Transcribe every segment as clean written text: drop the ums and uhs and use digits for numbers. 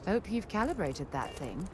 Hope you've calibrated that thing.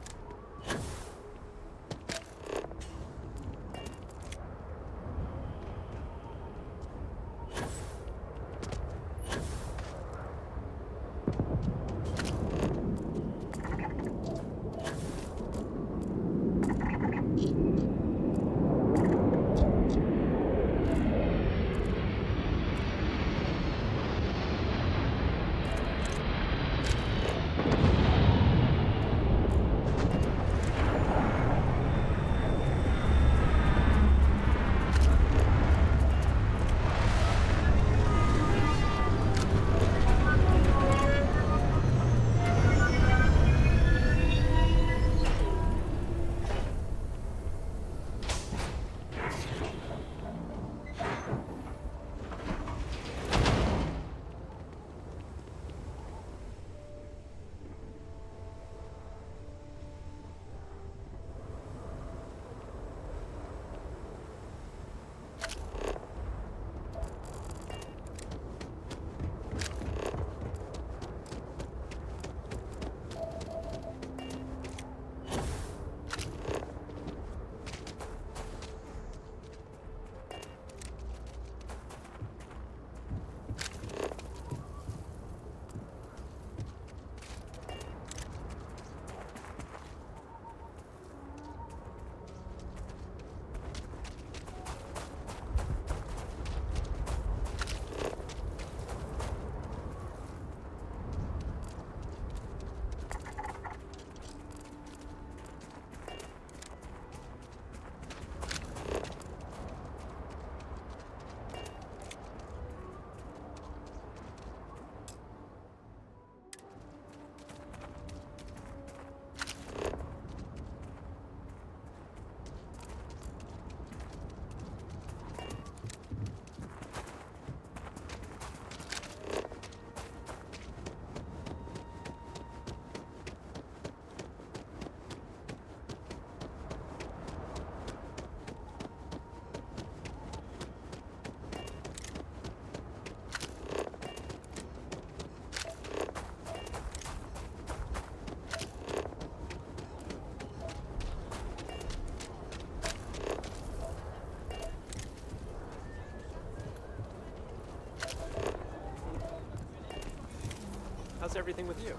How's everything with you?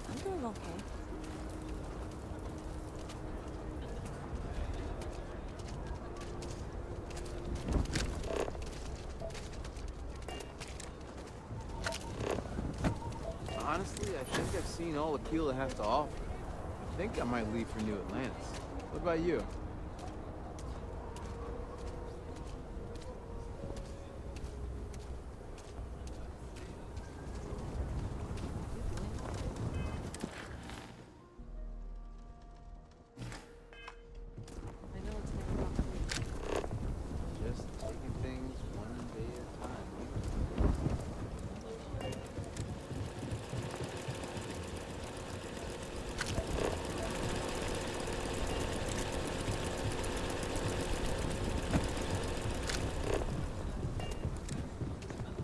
I'm doing okay. Honestly, I think I've seen all Aqeela has to offer. I think I might leave for New Atlantis. What about you? I know it's never off me. Just taking things one day at a time.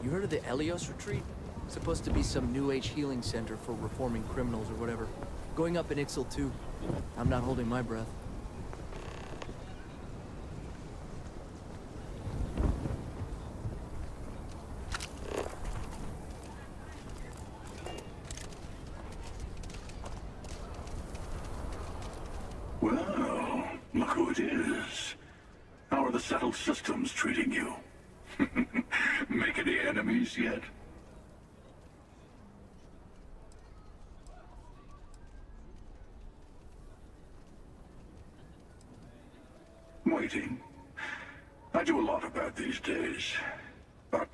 You heard of the Helios retreat? Supposed to be some new age healing center for reforming criminals or whatever. Going up in 𝗕𝗘𝗜𝗚. I'm not holding my breath. Well, look who it is. How are the settled systems treating you? Make any enemies yet? Waiting. I do a lot of that these days. But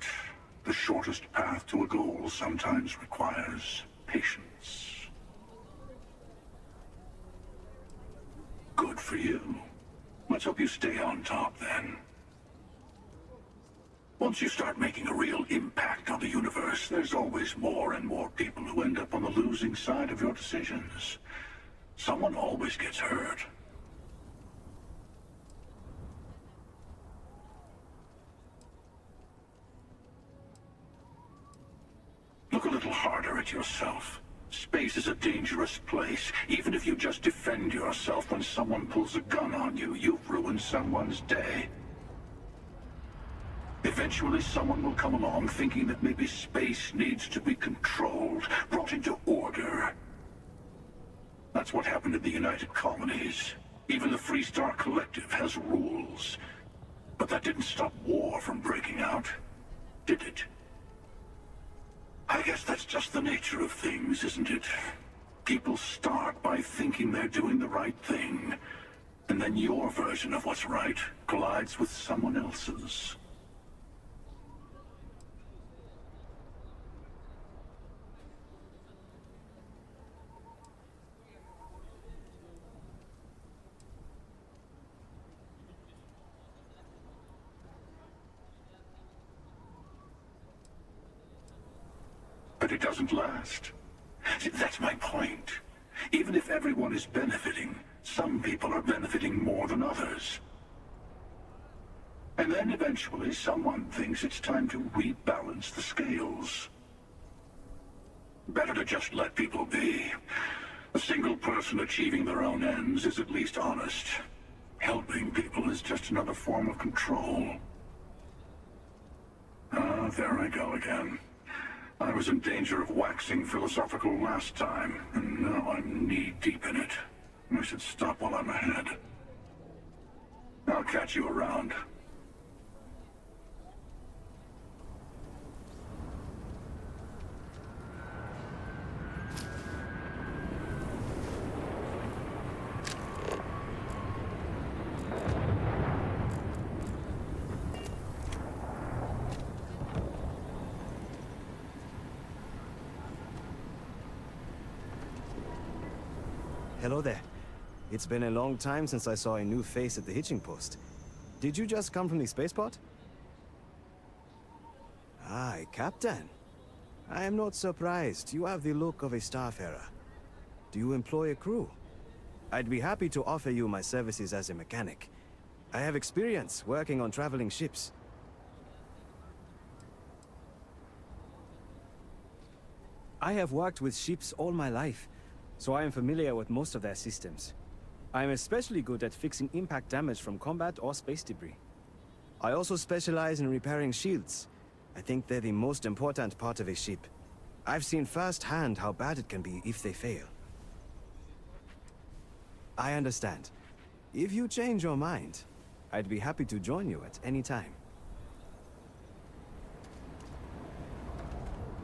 the shortest path to a goal sometimes requires patience. Good for you. Let's hope you stay on top then. Once you start making a real impact on the universe, there's always more and more people who end up on the losing side of your decisions. Someone always gets hurt. Look a little harder at yourself. Space is a dangerous place. Even if you just defend yourself when someone pulls a gun on you, you've ruined someone's day. Eventually someone will come along thinking that maybe space needs to be controlled, brought into order. That's what happened in the United Colonies. Even the Freestar Collective has rules. But that didn't stop war from breaking out, did it? I guess that's just the nature of things, isn't it? People start by thinking they're doing the right thing, and then your version of what's right collides with someone else's. But it doesn't last. See, that's my point. Even if everyone is benefiting, some people are benefiting more than others. And then eventually someone thinks it's time to rebalance the scales. Better to just let people be. A single person achieving their own ends is at least honest. Helping people is just another form of control. Ah, there I go again. I was in danger of waxing philosophical last time, and now I'm knee-deep in it. I should stop while I'm ahead. I'll catch you around. Hello there. It's been a long time since I saw a new face at the hitching post. Did you just come from the spaceport? Aye, Captain. I am not surprised. You have the look of a starfarer. Do you employ a crew? I'd be happy to offer you my services as a mechanic. I have experience working on traveling ships. I have worked with ships all my life, so I am familiar with most of their systems. I am especially good at fixing impact damage from combat or space debris. I also specialize in repairing shields. I think they're the most important part of a ship. I've seen firsthand how bad it can be if they fail. I understand. If you change your mind, I'd be happy to join you at any time.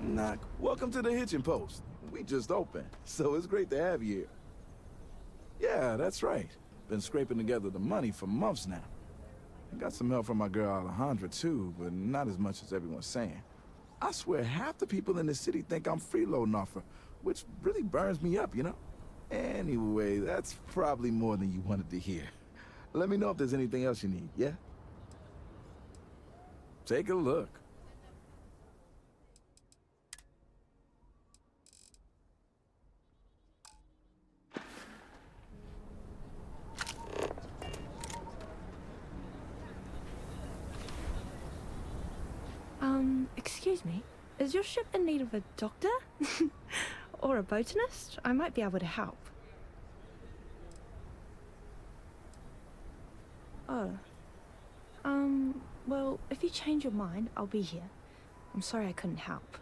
Knock. Welcome to the hitching post. We just opened, so it's great to have you here. Yeah, that's right. Been scraping together the money for months now. I got some help from my girl 𝗓𝗓𝗓 too, but not as much as everyone's saying. I swear half the people in the city think I'm freeloading off her, which really burns me up, you know? Anyway, that's probably more than you wanted to hear. Let me know if there's anything else you need, yeah? Take a look. Excuse me, is your ship in need of a doctor? Or a botanist? I might be able to help. Oh. Well, if you change your mind, I'll be here. I'm sorry I couldn't help.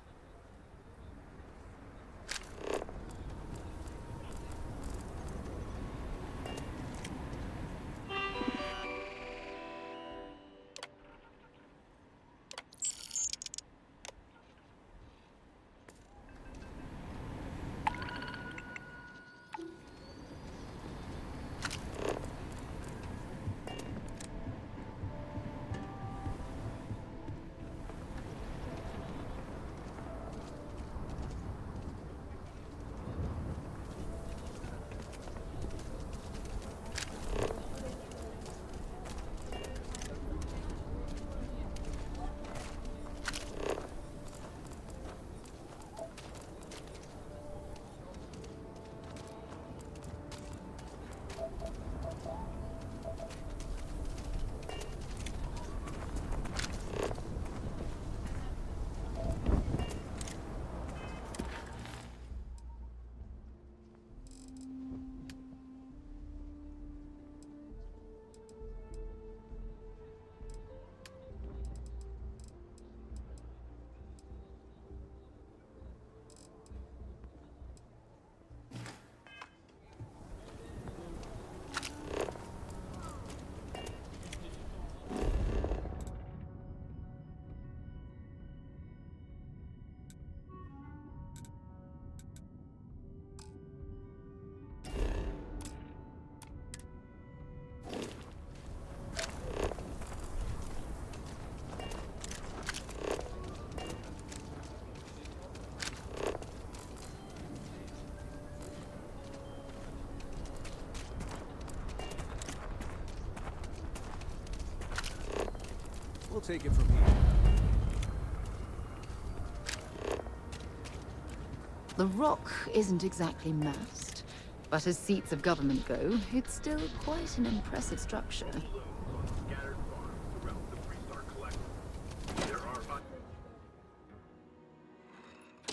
We'll take it from here. The Rock isn't exactly massed, but as seats of government go, it's still quite an impressive structure.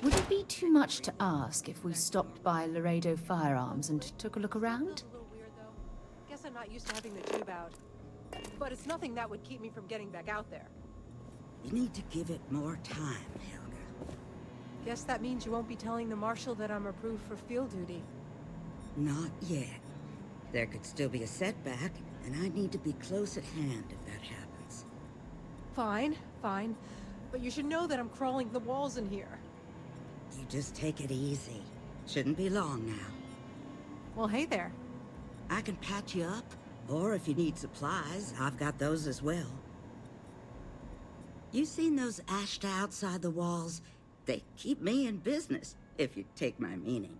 Would it be too much to ask if we stopped by Laredo Firearms and took a look around? A little weird, though. Guess I'm not used to having the tube out. But it's nothing that would keep me from getting back out there. You need to give it more time, Helga. Guess that means you won't be telling the Marshal that I'm approved for field duty. Not yet. There could still be a setback, and I need to be close at hand if that happens. Fine, fine. But you should know that I'm crawling the walls in here. You just take it easy. Shouldn't be long now. Well, hey there. I can patch you up, or if you need supplies, I've got those as well. You seen those ashed outside the walls? They keep me in business, if you take my meaning.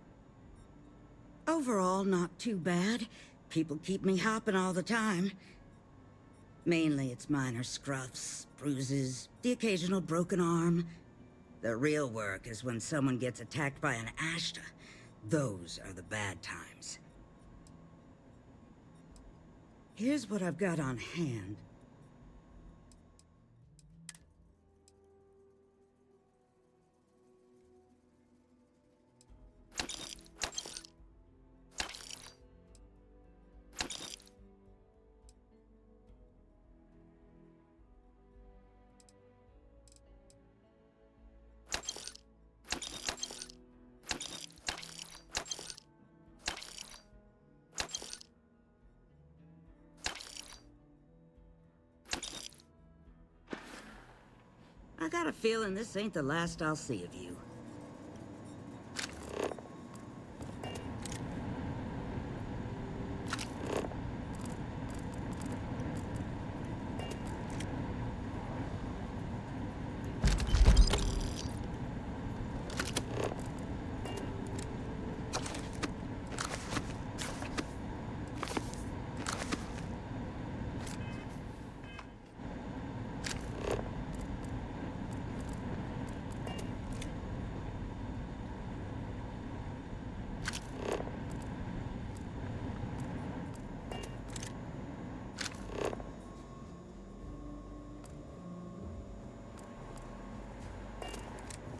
Overall, not too bad. People keep me hopping all the time. Mainly it's minor scruffs, bruises, the occasional broken arm. The real work is when someone gets attacked by an Ashta. Those are the bad times. Here's what I've got on hand. I got a feeling this ain't the last I'll see of you.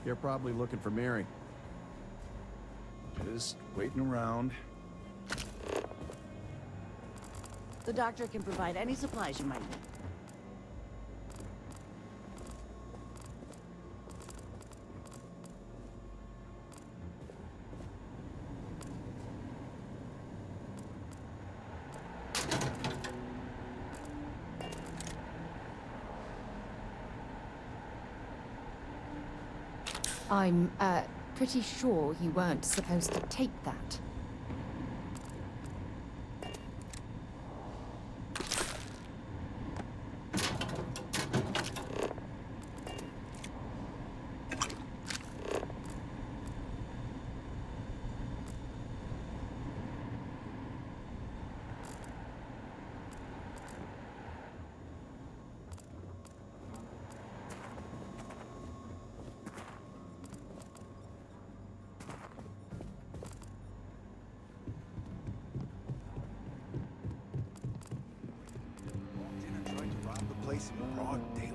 You're probably looking for Mary. Just waiting around. The doctor can provide any supplies you might need. I'm, pretty sure you weren't supposed to take that.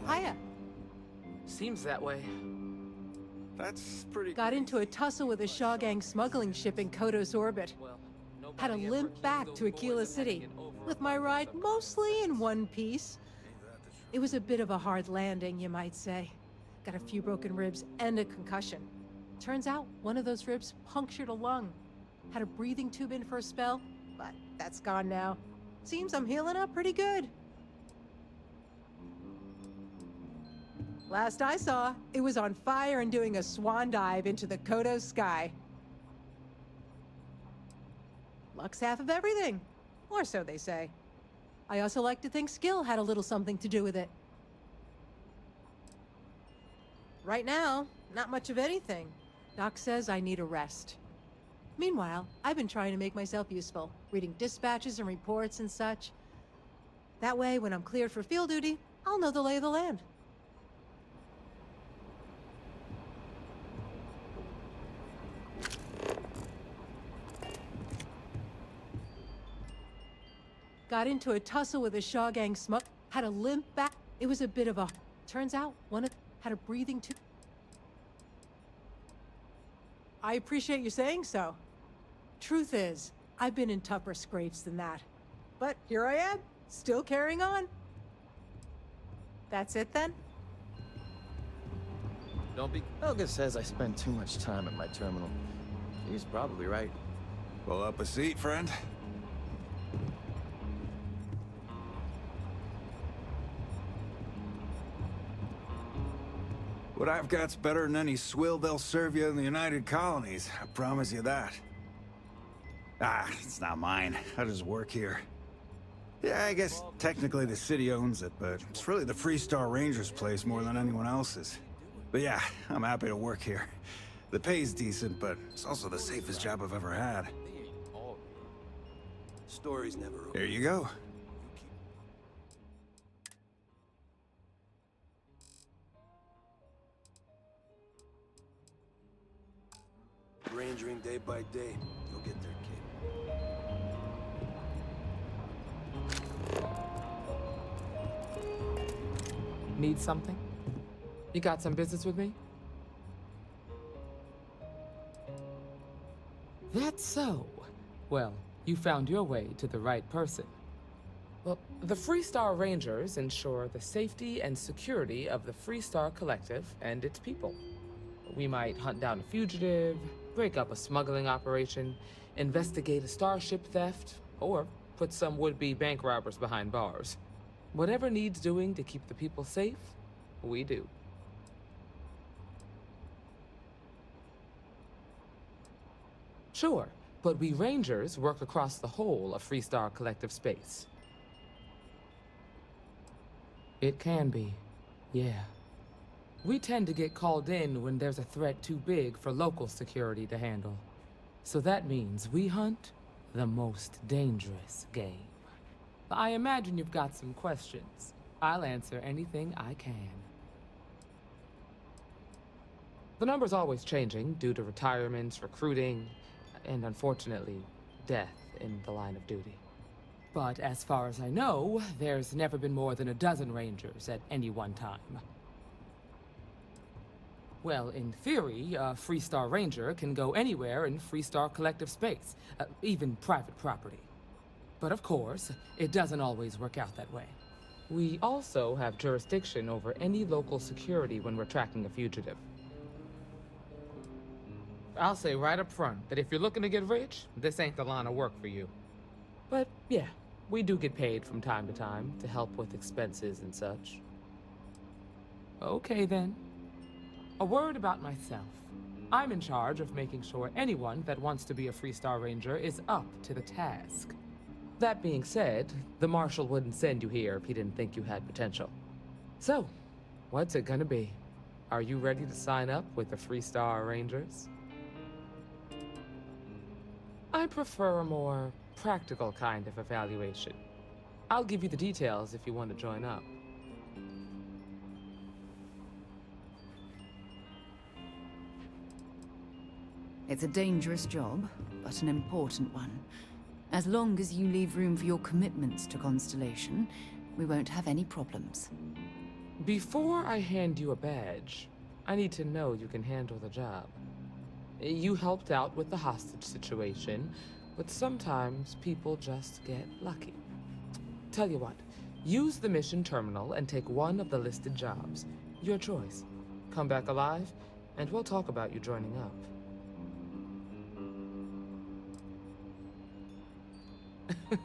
Hiya. Seems that way. That's pretty. Got into a tussle with a Shaw Gang smuggling ship in Kodos orbit. Had to limp back to Aquila City, with my ride mostly in one piece. It was a bit of a hard landing, you might say. Got a few broken ribs and a concussion. Turns out one of those ribs punctured a lung. Had a breathing tube in for a spell, but that's gone now. Seems I'm healing up pretty good. Last I saw, it was on fire and doing a swan dive into the Kodos sky. Luck's half of everything, or so they say. I also like to think skill had a little something to do with it. Right now, not much of anything. Doc says I need a rest. Meanwhile, I've been trying to make myself useful, reading dispatches and reports and such. That way, when I'm cleared for field duty, I'll know the lay of the land. Got into a tussle with a 𝗕𝗢𝗚𝗏, had a limp back. It was a bit of a... Turns out, one of had a breathing tube. I appreciate you saying so. Truth is, I've been in tougher scrapes than that. But here I am, still carrying on. That's it then? Don't be... Helga says I spend too much time at my terminal. She's probably right. Pull up a seat, friend. What I've got's better than any swill they'll serve you in the United Colonies. I promise you that. Ah, it's not mine. I just work here. Yeah, I guess technically the city owns it, but it's really the Freestar Rangers' place more than anyone else's. But yeah, I'm happy to work here. The pay's decent, but it's also the safest job I've ever had. Stories never over. There you go. Rangering day by day. You'll get there, kid. Need something? You got some business with me? That's so. Well, you found your way to the right person. Well, the Freestar Rangers ensure the safety and security of the Freestar Collective and its people. We might hunt down a fugitive, break up a smuggling operation, investigate a starship theft, or put some would-be bank robbers behind bars. Whatever needs doing to keep the people safe, we do. Sure, but we Rangers work across the whole of Freestar Collective space. It can be, yeah. We tend to get called in when there's a threat too big for local security to handle. So that means we hunt the most dangerous game. I imagine you've got some questions. I'll answer anything I can. The number's always changing due to retirements, recruiting, and unfortunately, death in the line of duty. But as far as I know, there's never been more than a dozen Rangers at any one time. Well, in theory, a Freestar Ranger can go anywhere in Freestar Collective space, even private property. But of course, it doesn't always work out that way. We also have jurisdiction over any local security when we're tracking a fugitive. I'll say right up front that if you're looking to get rich, this ain't the line of work for you. But yeah, we do get paid from time to time to help with expenses and such. Okay then. A word about myself. I'm in charge of making sure anyone that wants to be a Freestar Ranger is up to the task. That being said, the Marshal wouldn't send you here if he didn't think you had potential. So, what's it gonna be? Are you ready to sign up with the Freestar Rangers? I prefer a more practical kind of evaluation. I'll give you the details if you want to join up. It's a dangerous job, but an important one. As long as you leave room for your commitments to Constellation, we won't have any problems. Before I hand you a badge, I need to know you can handle the job. You helped out with the hostage situation, but sometimes people just get lucky. Tell you what, use the mission terminal and take one of the listed jobs. Your choice. Come back alive, and we'll talk about you joining up.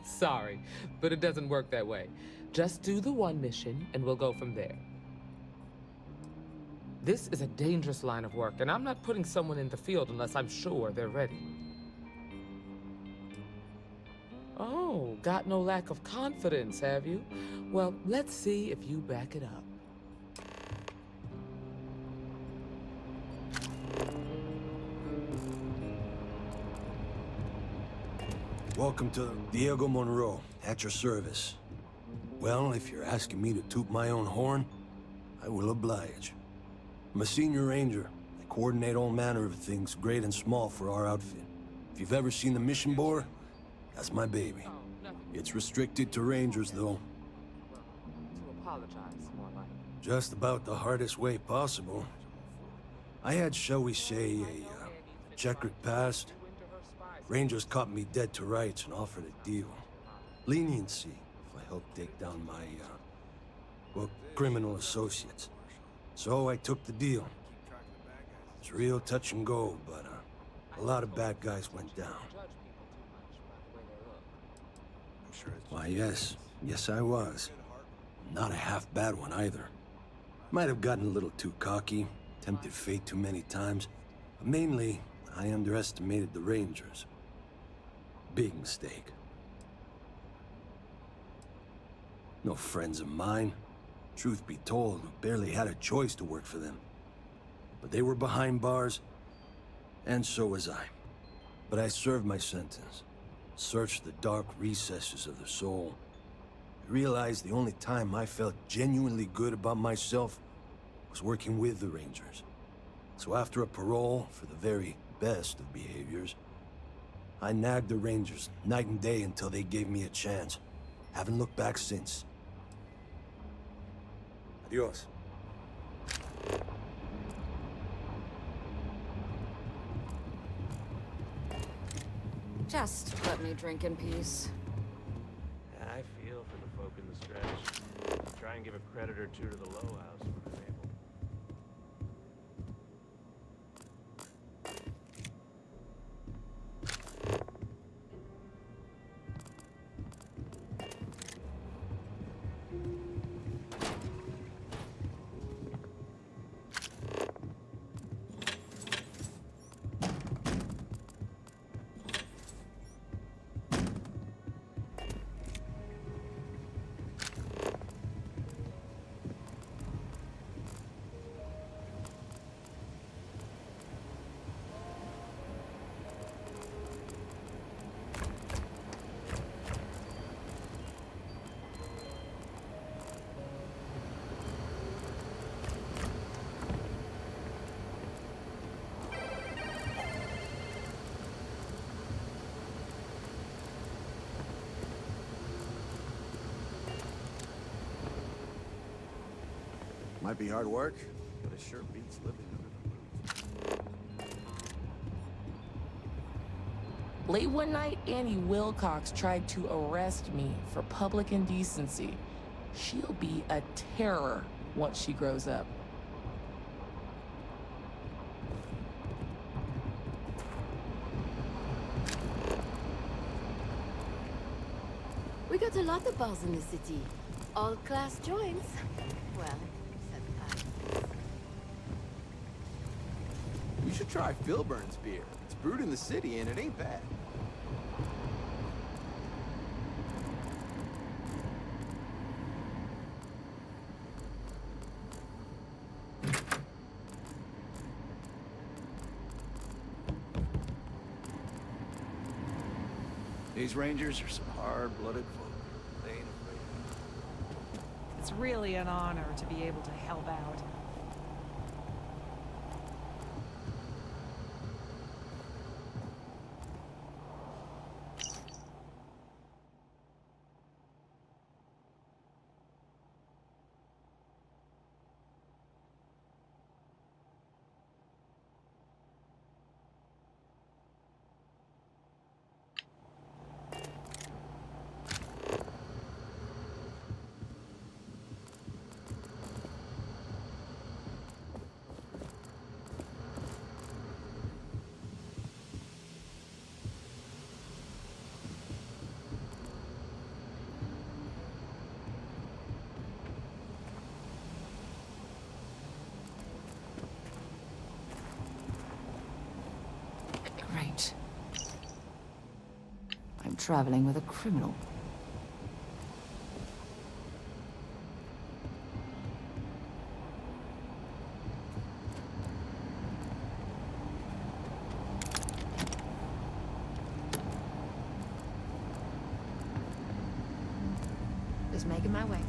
Sorry, but it doesn't work that way. Just do the one mission, and we'll go from there. This is a dangerous line of work, and I'm not putting someone in the field unless I'm sure they're ready. Oh, got no lack of confidence, have you? Well, let's see if you back it up. Welcome to Diego Monroe, at your service. Well, if you're asking me to toot my own horn, I will oblige. I'm a senior ranger. I coordinate all manner of things, great and small, for our outfit. If you've ever seen the mission board, that's my baby. It's restricted to rangers, though. To apologize, more like. Just about the hardest way possible. I had, shall we say, a checkered past. Rangers caught me dead to rights and offered a deal. Leniency, if I helped take down my, well, criminal associates. So I took the deal. It's real touch and go, but a lot of bad guys went down. Why, yes. Yes, I was. Not a half bad one, either. Might have gotten a little too cocky, tempted fate too many times. But mainly, I underestimated the Rangers. Big mistake. No friends of mine. Truth be told, barely had a choice to work for them. But they were behind bars, and so was I. But I served my sentence. Searched the dark recesses of the soul. I realized the only time I felt genuinely good about myself was working with the Rangers. So after a parole for the very best of behaviors, I nagged the Rangers night and day until they gave me a chance. Haven't looked back since. Adios. Just let me drink in peace. I feel for the folk in the stretch. Try and give a credit or two to the low house when I'm able. Might be hard work, but it sure beats living under the roof. Late one night, Annie Wilcox tried to arrest me for public indecency. She'll be a terror once she grows up. We got a lot of bars in the city. All class joints. Well, except I. You should try Philburn's beer. It's brewed in the city and it ain't bad. These Rangers are some hard-blooded folk. They ain't afraid. It's really an honor to be able to help out. Great. I'm traveling with a criminal. Making my way.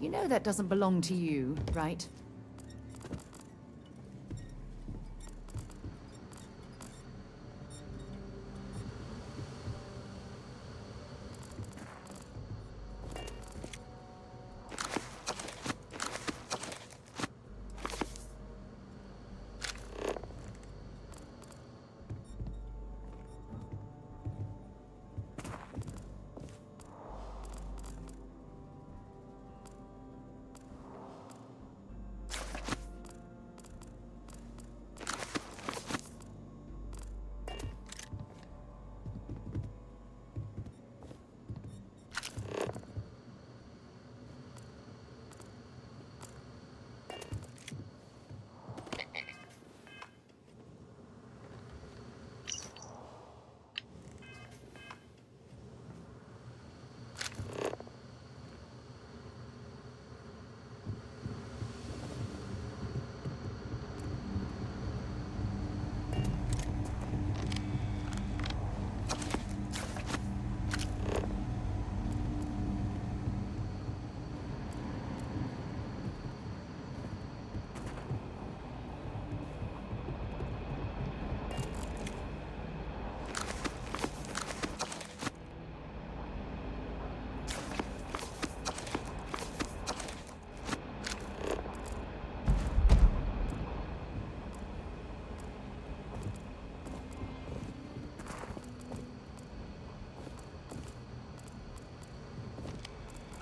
You know that doesn't belong to you, right?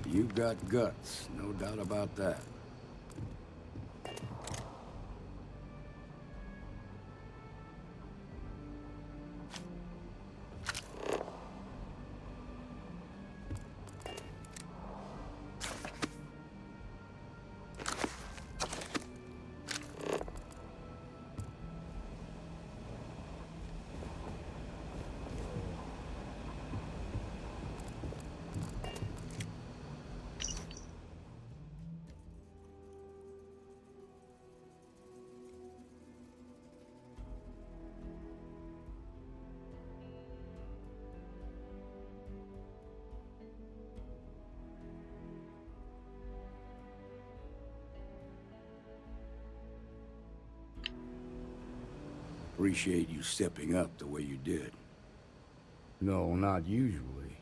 You've got guts, no doubt about that. Appreciate you stepping up the way you did. No, not usually.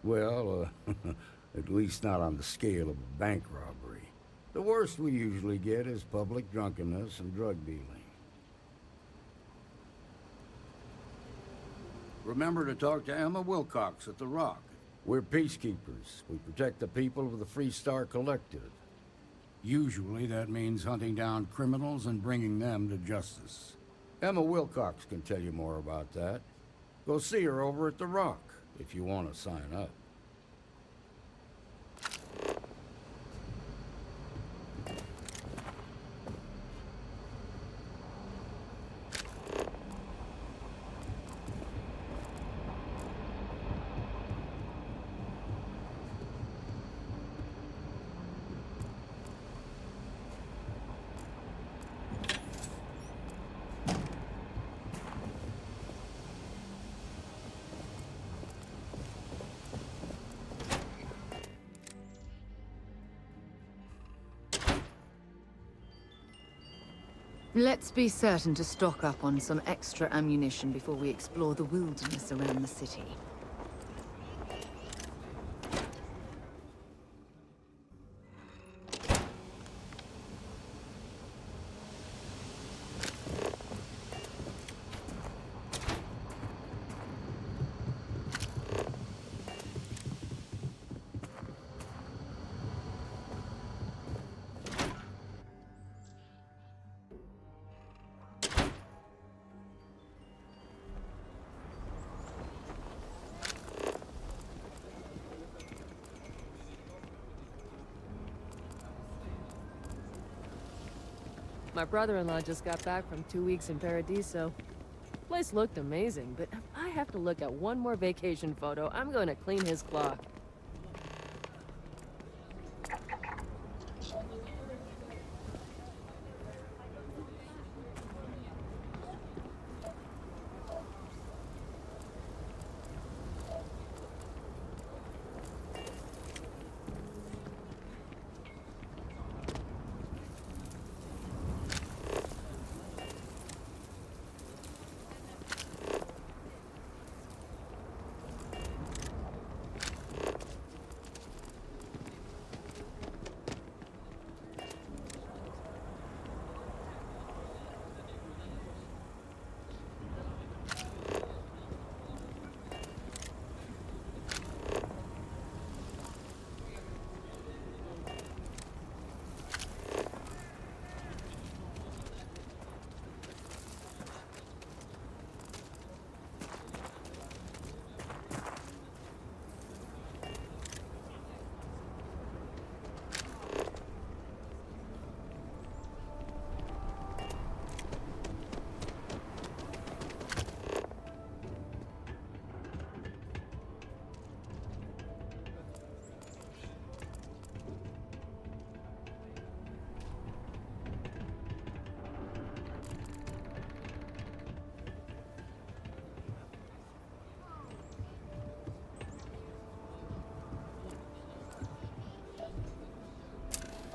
Well, at least not on the scale of a bank robbery. The worst we usually get is public drunkenness and drug dealing. Remember to talk to Emma Wilcox at the Rock. We're peacekeepers. We protect the people of the Freestar Collective. Usually that means hunting down criminals and bringing them to justice. Emma Wilcox can tell you more about that. Go see her over at the Rock if you want to sign up. Let's be certain to stock up on some extra ammunition before we explore the wilderness around the city. My brother-in-law just got back from 2 weeks in Paradiso. Place looked amazing, but if I have to look at one more vacation photo, I'm going to clean his clock.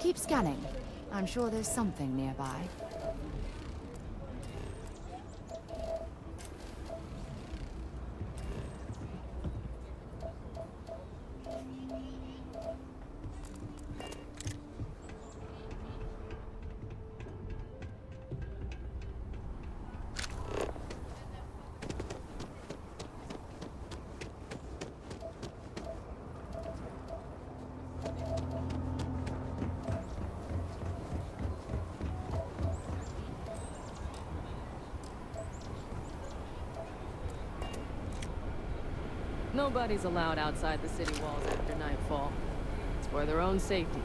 Keep scanning. I'm sure there's something nearby. Nobody's allowed outside the city walls after nightfall. It's for their own safety.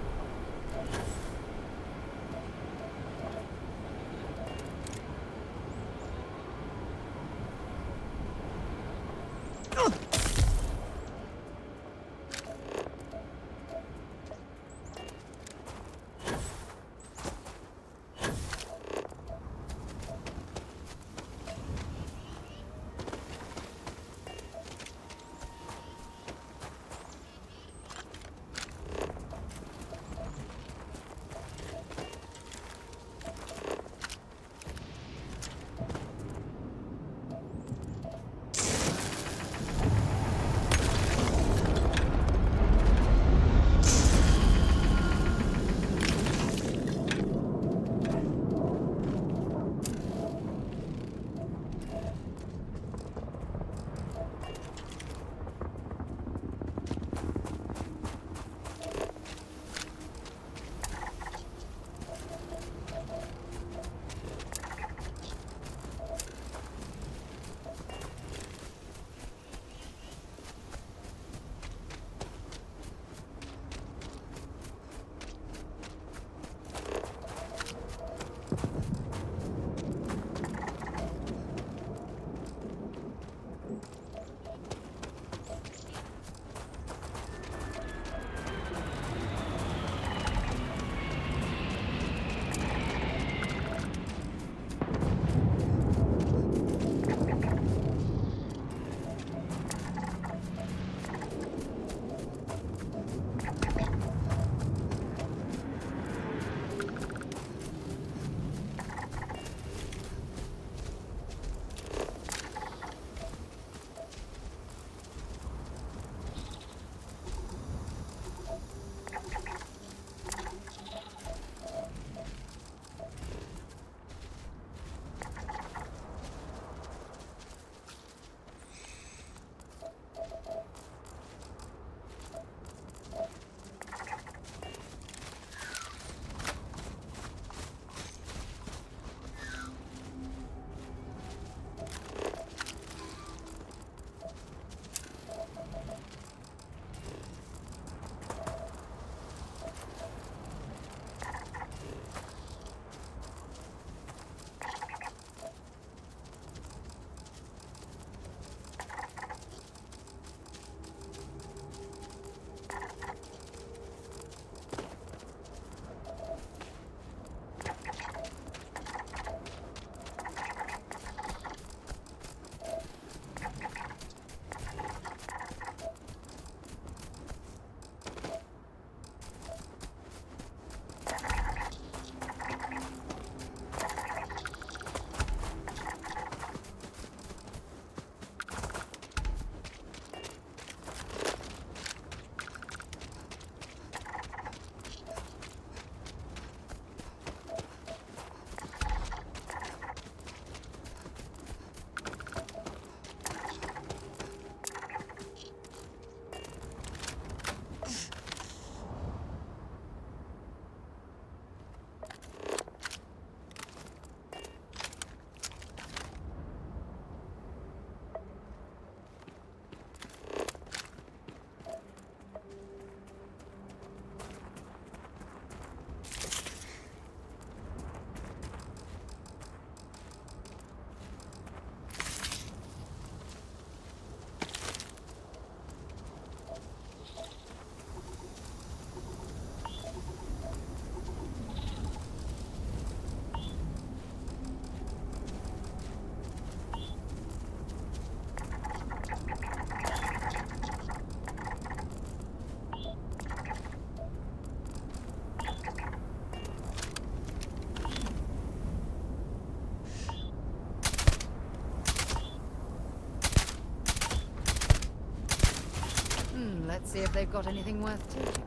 they've got anything worth taking.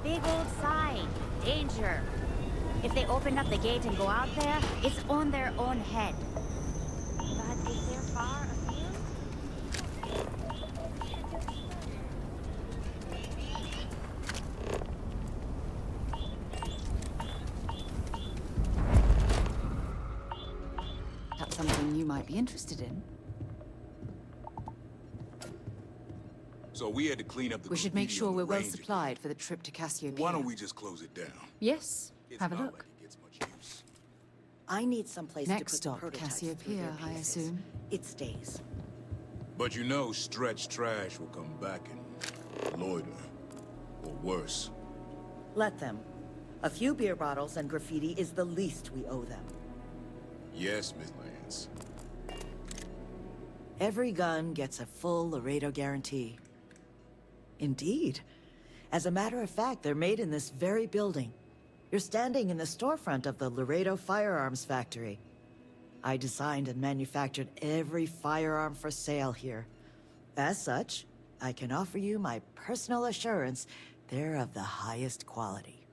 Big old sign. Danger. If they open up the gate and go out there, it's on their own head. But if they're far afield... That's something you might be interested in. So we had to clean up the... We should make sure we're well supplied for the trip to Cassiopeia. Why don't we just close it down? Yes, have a look. I need someplace Next to put stop, the prototypes through Cassiopeia, their I paces. assume. It stays. But you know Stretch Trash will come back and loiter. Or worse. Let them. A few beer bottles and graffiti is the least we owe them. Yes, Miss Lance. Every gun gets a full Laredo guarantee. Indeed. As a matter of fact, they're made in this very building. You're standing in the storefront of the Laredo Firearms Factory. I designed and manufactured every firearm for sale here. As such, I can offer you my personal assurance they're of the highest quality.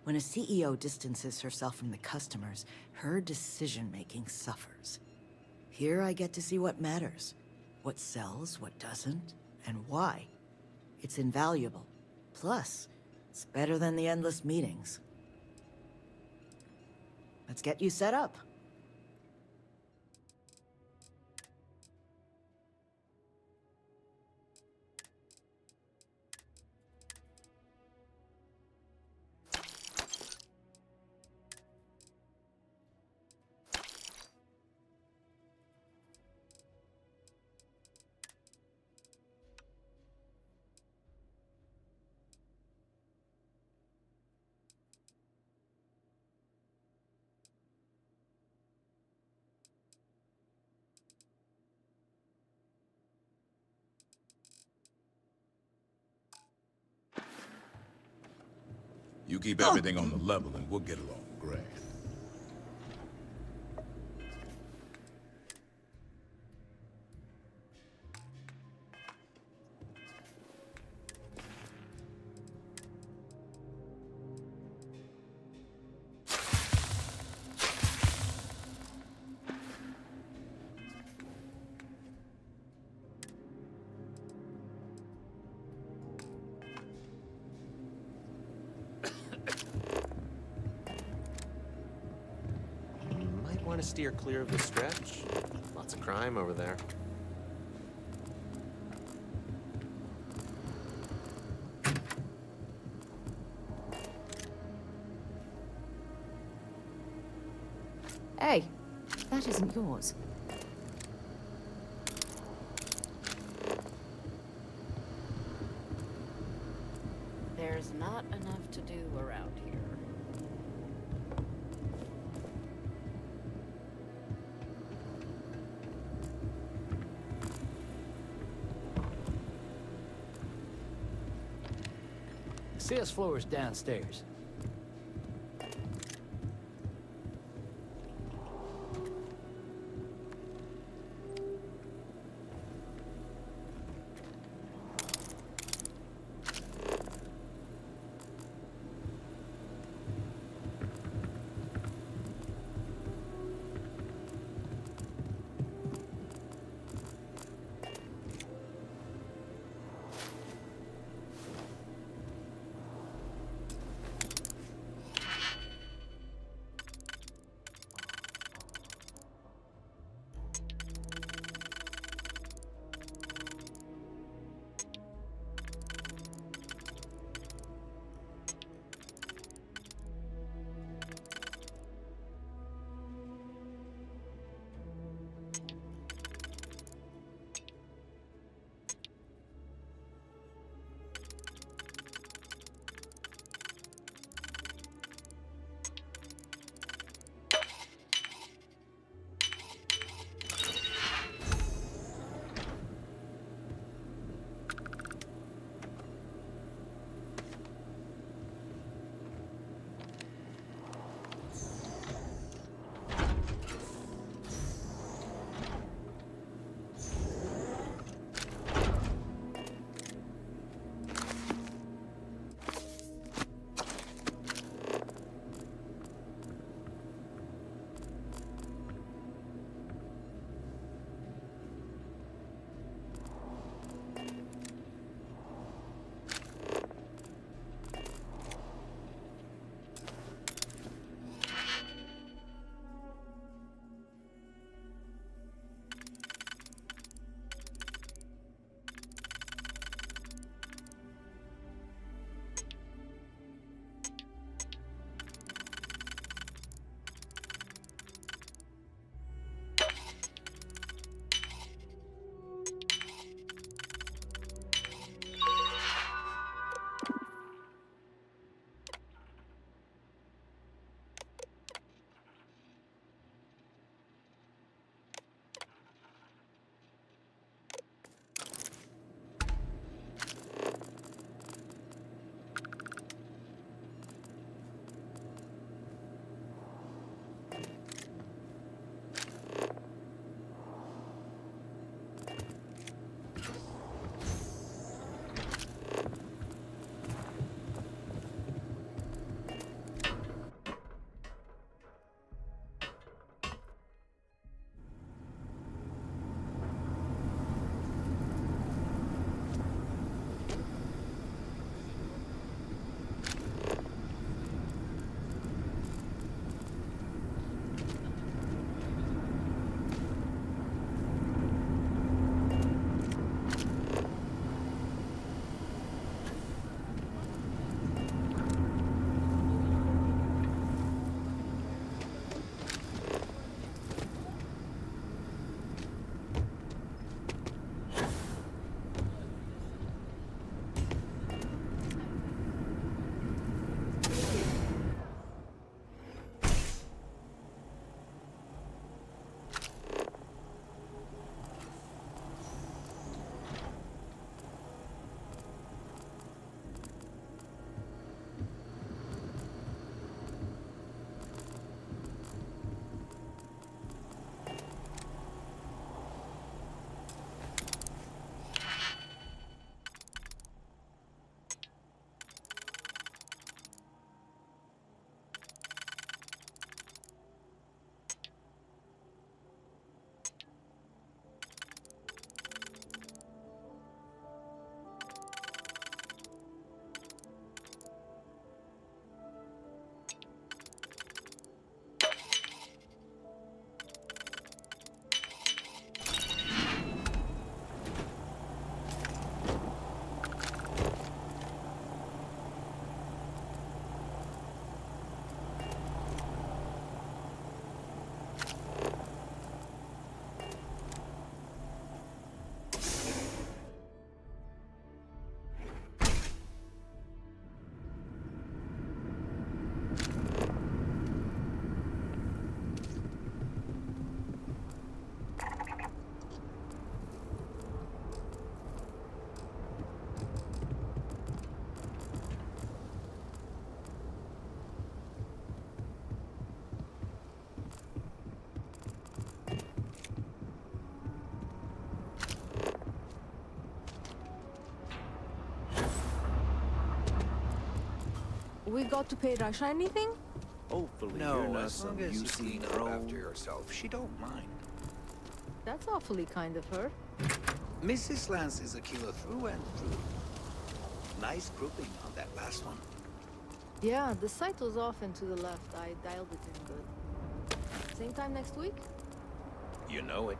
When a CEO distances herself from the customers, her decision-making suffers. Here I get to see what matters, what sells, what doesn't, and why. It's invaluable. Plus, it's better than the endless meetings. Let's get you set up. You keep everything on the level and we'll get along grass. Want to steer clear of the stretch? Lots of crime over there. Hey, that isn't yours. There's not enough to do around here. Sales floor is downstairs. we got to pay Rasha anything? Hopefully No, you're not as some long as you useless clean up drone. after yourself, she don't mind. That's awfully kind of her. Mrs. Lance is a killer through and through. Nice grouping on that last one. Yeah, the site was off and to the left. I dialed it in good. Same time next week? You know it.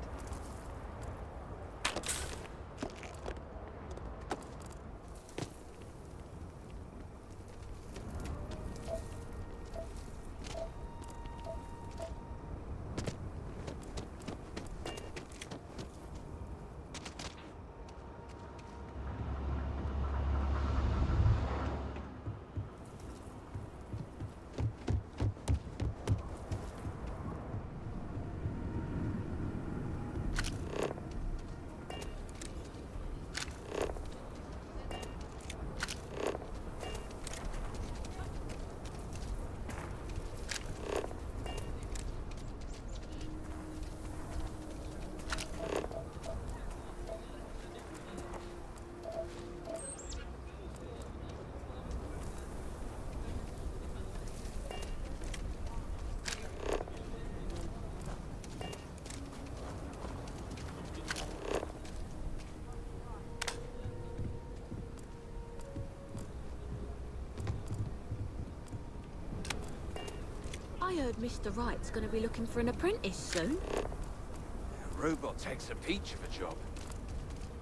I heard Mr. Wright's gonna be looking for an apprentice soon. A robot takes a peach of a job.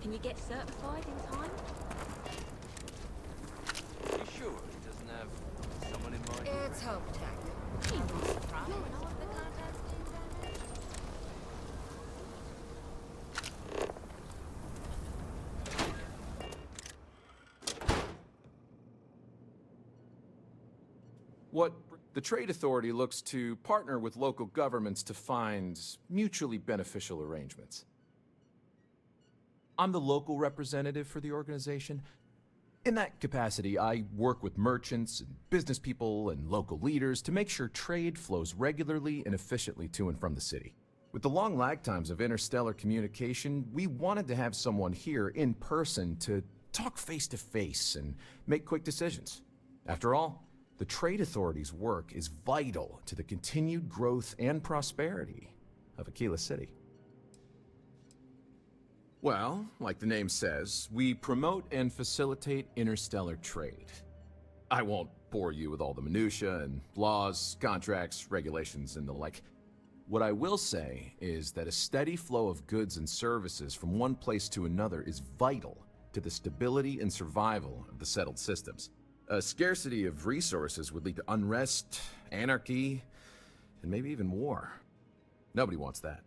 Can you get certified in time? You sure he doesn't have someone in mind? It's Hope Tech. He was surprised. You know if the contact's being damaged? What the Trade Authority looks to partner with local governments to find mutually beneficial arrangements. I'm the local representative for the organization. In that capacity, I work with merchants and business people and local leaders to make sure trade flows regularly and efficiently to and from the city. With the long lag times of interstellar communication, we wanted to have someone here in person to talk face to face and make quick decisions. After all, the Trade Authority's work is vital to the continued growth and prosperity of Aquila City. Well, like the name says, we promote and facilitate interstellar trade. I won't bore you with all the minutiae and laws, contracts, regulations, and the like. What I will say is that a steady flow of goods and services from one place to another is vital to the stability and survival of the settled systems. A scarcity of resources would lead to unrest, anarchy, and maybe even war. Nobody wants that.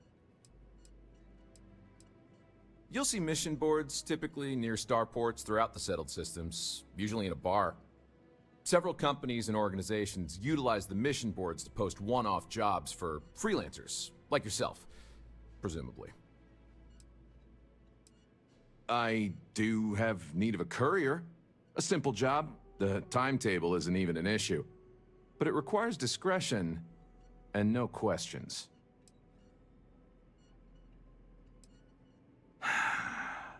You'll see mission boards typically near starports throughout the settled systems, usually in a bar. Several companies and organizations utilize the mission boards to post one-off jobs for freelancers, like yourself, presumably. I do have need of a courier. A simple job. The timetable isn't even an issue. But it requires discretion and no questions.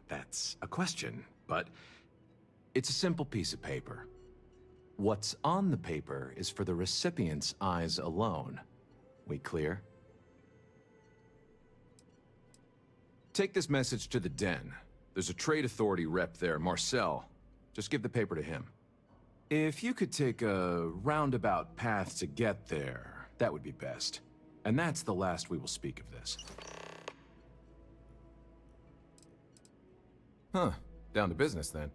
That's a question, but it's a simple piece of paper. What's on the paper is for the recipient's eyes alone. We clear? Take this message to the Den. There's a Trade Authority rep there, Marcel. Just give the paper to him. If you could take a roundabout path to get there, that would be best. And that's the last we will speak of this. Huh. Down to business, then.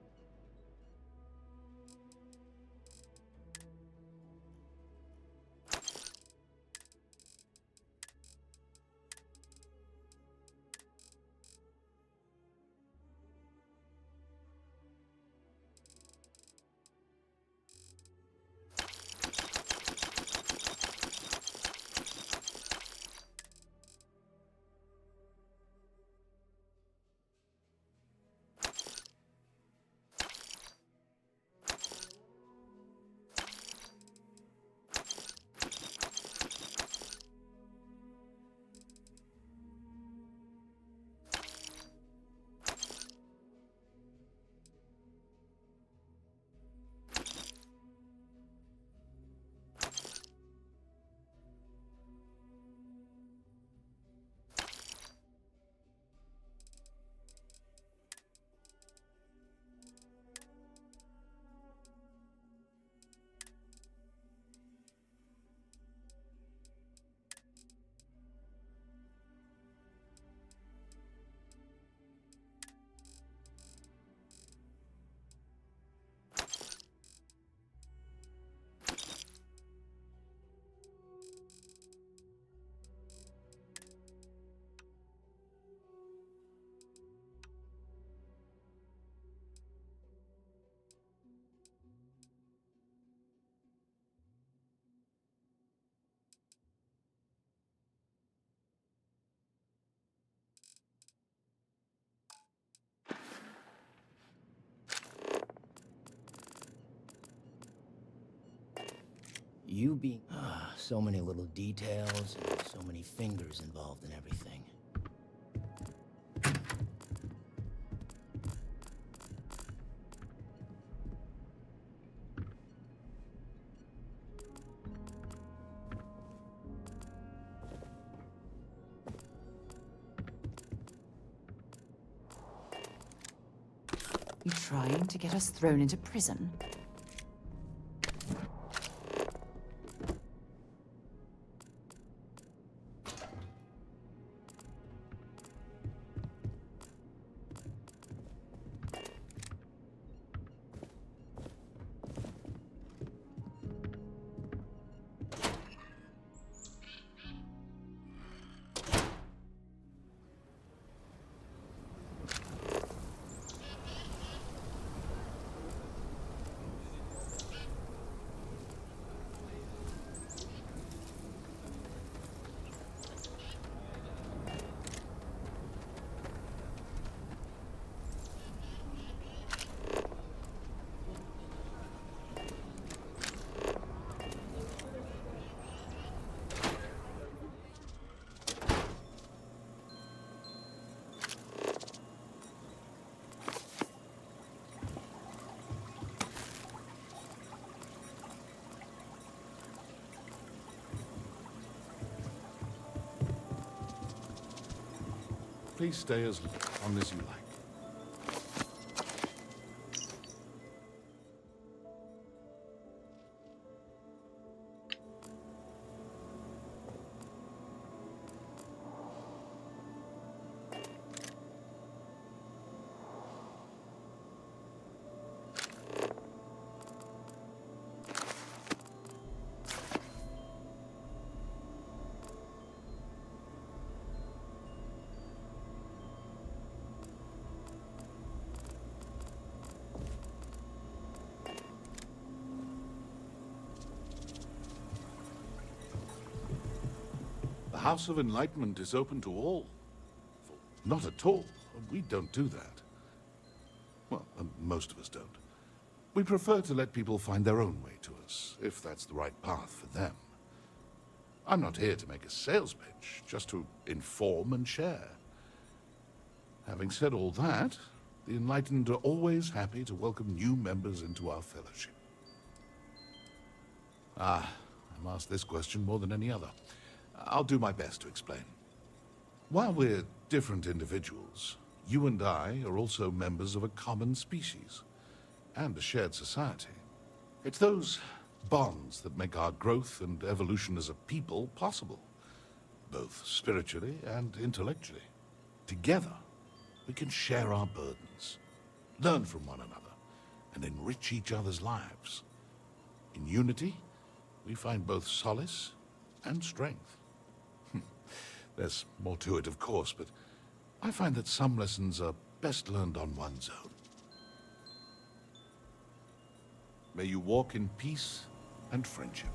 You being... so many little details, and so many fingers involved in everything. You trying to get us thrown into prison? Please stay as long as you like. The House of Enlightenment is open to all. Not at all. We don't do that. Well, most of us don't. We prefer to let people find their own way to us, if that's the right path for them. I'm not here to make a sales pitch, just to inform and share. Having said all that, the Enlightened are always happy to welcome new members into our fellowship. I'm asked this question more than any other. I'll do my best to explain. While we're different individuals, you and I are also members of a common species and a shared society. It's those bonds that make our growth and evolution as a people possible, both spiritually and intellectually. Together, we can share our burdens, learn from one another, and enrich each other's lives. In unity, we find both solace and strength. There's more to it, of course, but I find that some lessons are best learned on one's own. May you walk in peace and friendship.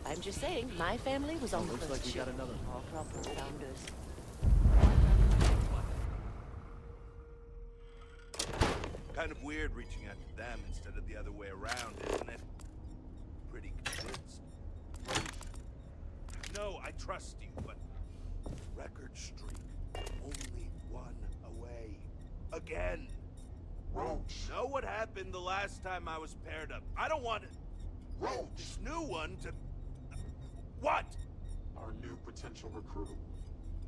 I'm just saying, my family was on the looks first like we ship. got another All proper founders. Kind of weird reaching out to them instead of the other way around, isn't it? Pretty convinced. No, I trust you, but record streak. Only one away. Again. Roach. Know what happened the last time I was paired up? I don't want it. Roach. This new one to... What? Our new potential recruit.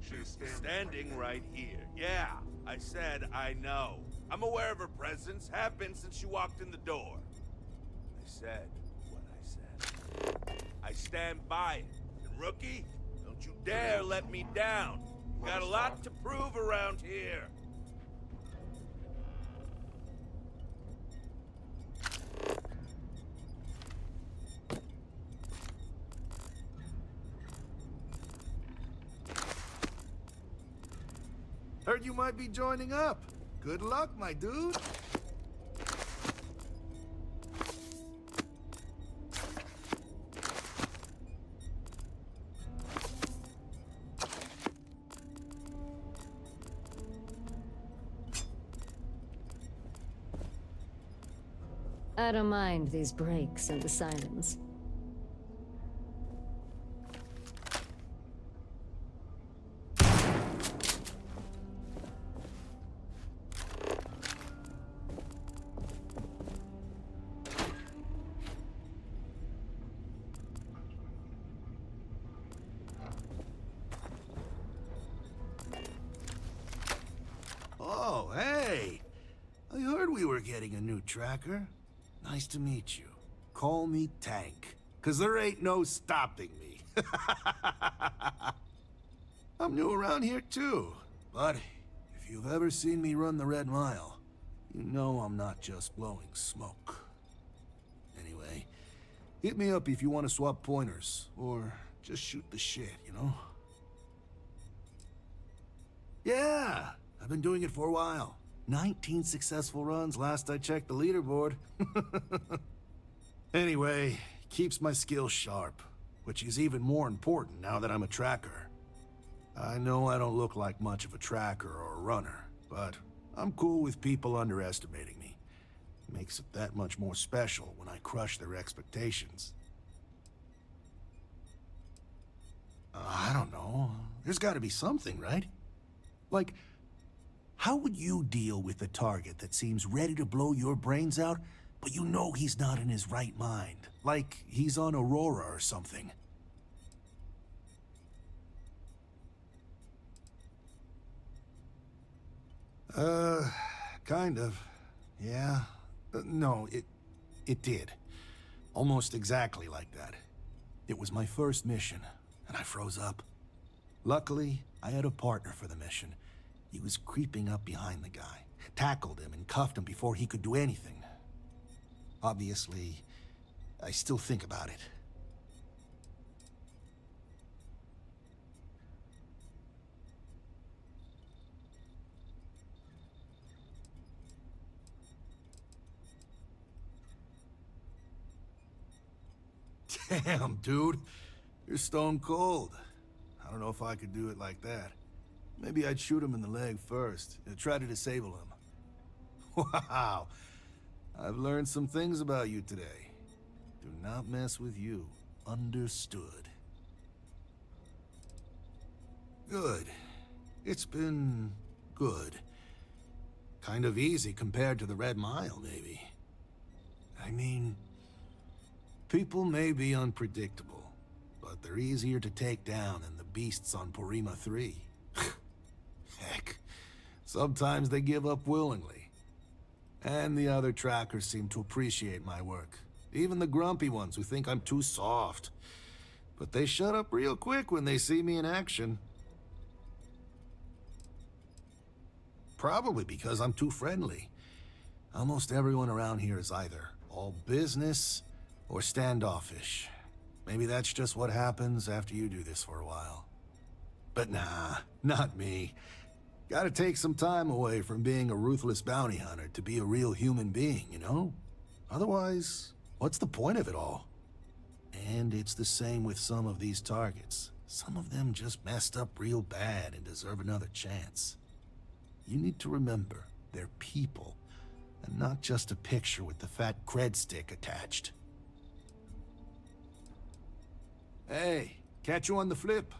She's standing right here. Yeah, I said I know. I'm aware of her presence, have been since she walked in the door. I said what I said. I stand by it. And rookie, don't you dare let me down. Got a lot to prove around here. Heard you might be joining up. Good luck, my dude. I don't mind these breaks and the silence. Oh, hey! I heard we were getting a new tracker. Nice to meet you. Call me Tank, 'cause there ain't no stopping me. I'm new around here too, but if you've ever seen me run the Red Mile, you know I'm not just blowing smoke. Anyway, hit me up if you want to swap pointers, or just shoot the shit, you know? Yeah, I've been doing it for a while. 19 successful runs last I checked the leaderboard. Anyway, keeps my skills sharp, which is even more important now that I'm a tracker. I know I don't look like much of a tracker or a runner, but I'm cool with people underestimating me. Makes it that much more special when I crush their expectations. I don't know. There's gotta be something, right? Like, how would you deal with a target that seems ready to blow your brains out, but you know he's not in his right mind? Like he's on Aurora or something. Kind of. Yeah. No, it did. Almost exactly like that. It was my first mission, and I froze up. Luckily, I had a partner for the mission. He was creeping up behind the guy, tackled him and cuffed him before he could do anything. Obviously, I still think about it. Damn, dude. You're stone cold. I don't know if I could do it like that. Maybe I'd shoot him in the leg first, and try to disable him. Wow. I've learned some things about you today. Do not mess with you. Understood. Good. It's been good. Kind of easy compared to the Red Mile, maybe. I mean, people may be unpredictable, but they're easier to take down than the beasts on Porima 3. Heck, sometimes they give up willingly. And the other trackers seem to appreciate my work. Even the grumpy ones who think I'm too soft. But they shut up real quick when they see me in action. Probably because I'm too friendly. Almost everyone around here is either all business or standoffish. Maybe that's just what happens after you do this for a while. But nah, not me. Gotta take some time away from being a ruthless bounty hunter to be a real human being, you know? Otherwise, what's the point of it all? And it's the same with some of these targets. Some of them just messed up real bad and deserve another chance. You need to remember, they're people, and not just a picture with the fat cred stick attached. Hey, catch you on the flip.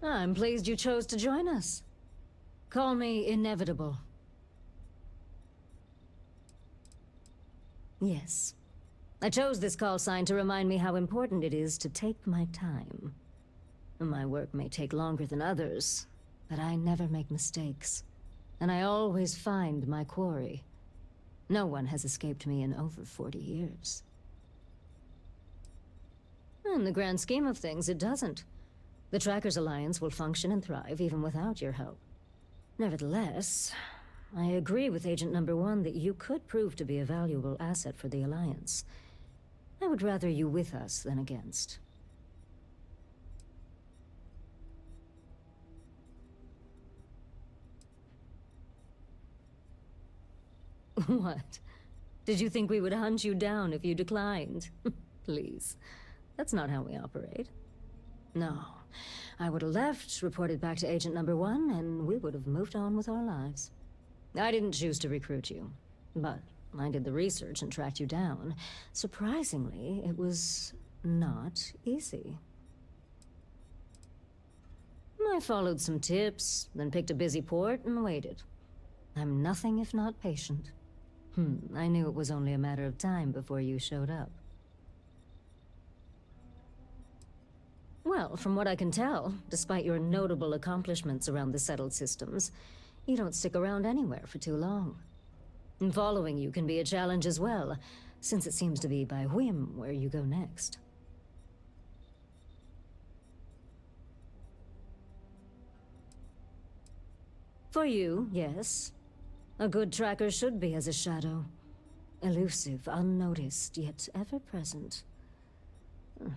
I'm pleased you chose to join us. Call me Inevitable. Yes. I chose this call sign to remind me how important it is to take my time. My work may take longer than others, but I never make mistakes. And I always find my quarry. No one has escaped me in over 40 years. In the grand scheme of things, it doesn't. The Trackers Alliance will function and thrive even without your help. Nevertheless, I agree with Agent Number 1 that you could prove to be a valuable asset for the Alliance. I would rather you with us than against. What? Did you think we would hunt you down if you declined? Please. That's not how we operate. No. I would have left, reported back to Agent Number 1, and we would have moved on with our lives. I didn't choose to recruit you, but I did the research and tracked you down. Surprisingly, it was not easy. I followed some tips, then picked a busy port and waited. I'm nothing if not patient. I knew it was only a matter of time before you showed up. Well, from what I can tell, despite your notable accomplishments around the settled systems, you don't stick around anywhere for too long. And following you can be a challenge as well, since it seems to be by whim where you go next. For you, yes. A good tracker should be as a shadow. Elusive, unnoticed, yet ever-present.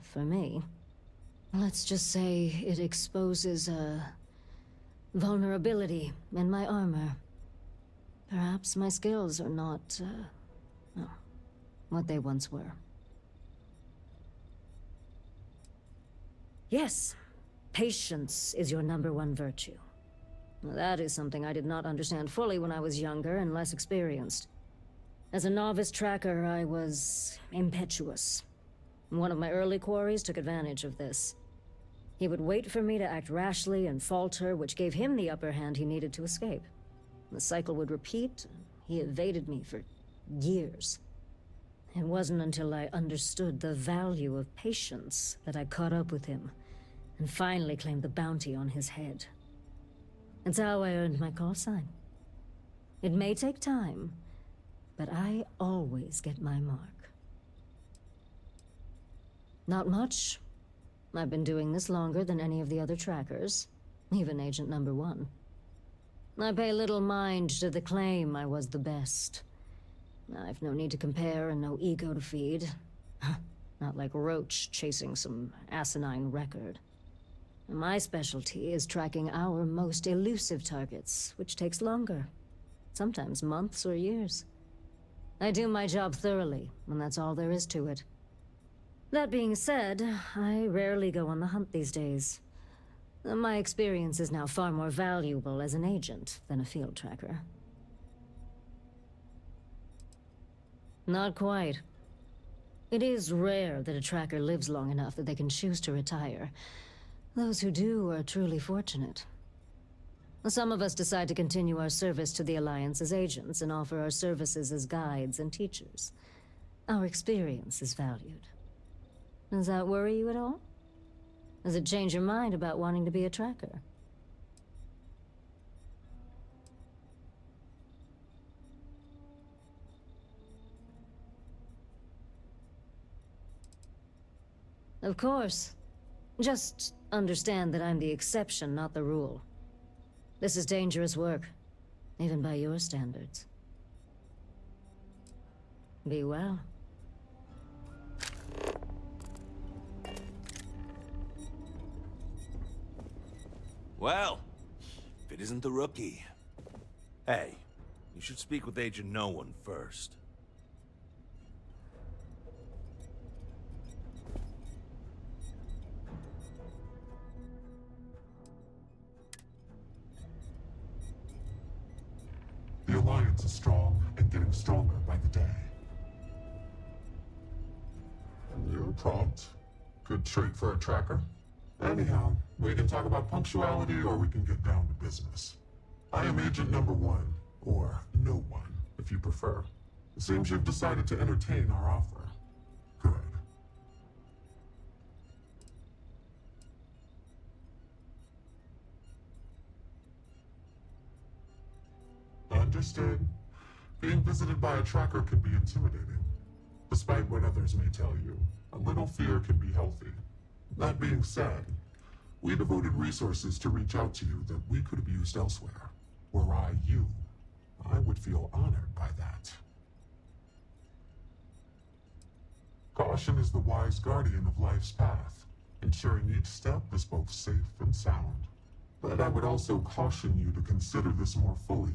For me, let's just say it exposes a vulnerability in my armor. Perhaps my skills are not, what they once were. Yes, patience is your #1 virtue. That is something I did not understand fully when I was younger and less experienced. As a novice tracker, I was impetuous. One of my early quarries took advantage of this. He would wait for me to act rashly and falter, which gave him the upper hand he needed to escape. The cycle would repeat, and he evaded me for years. It wasn't until I understood the value of patience that I caught up with him, and finally claimed the bounty on his head. It's how I earned my call sign. It may take time, but I always get my mark. Not much. I've been doing this longer than any of the other trackers, even Agent Number 1. I pay little mind to the claim I was the best. I've no need to compare and no ego to feed. Not like Roach chasing some asinine record. My specialty is tracking our most elusive targets, which takes longer. Sometimes months or years. I do my job thoroughly, and that's all there is to it. That being said, I rarely go on the hunt these days. My experience is now far more valuable as an agent than a field tracker. Not quite. It is rare that a tracker lives long enough that they can choose to retire. Those who do are truly fortunate. Some of us decide to continue our service to the Alliance as agents and offer our services as guides and teachers. Our experience is valued. Does that worry you at all? Does it change your mind about wanting to be a tracker? Of course. Just understand that I'm the exception, not the rule. This is dangerous work, even by your standards. Be well. Well, if it isn't the rookie. Hey, you should speak with Agent No One first. The Alliance is strong and getting stronger by the day. You're prompt. Good trait for a tracker. Anyhow, we can talk about punctuality or we can get down to business. I am Agent Number 1, or No One, if you prefer. It seems you've decided to entertain our offer. Good. Understood. Being visited by a tracker can be intimidating. Despite what others may tell you, a little fear can be healthy. That being said, we devoted resources to reach out to you that we could have used elsewhere. Were I you, I would feel honored by that. Caution is the wise guardian of life's path, ensuring each step is both safe and sound. But I would also caution you to consider this more fully.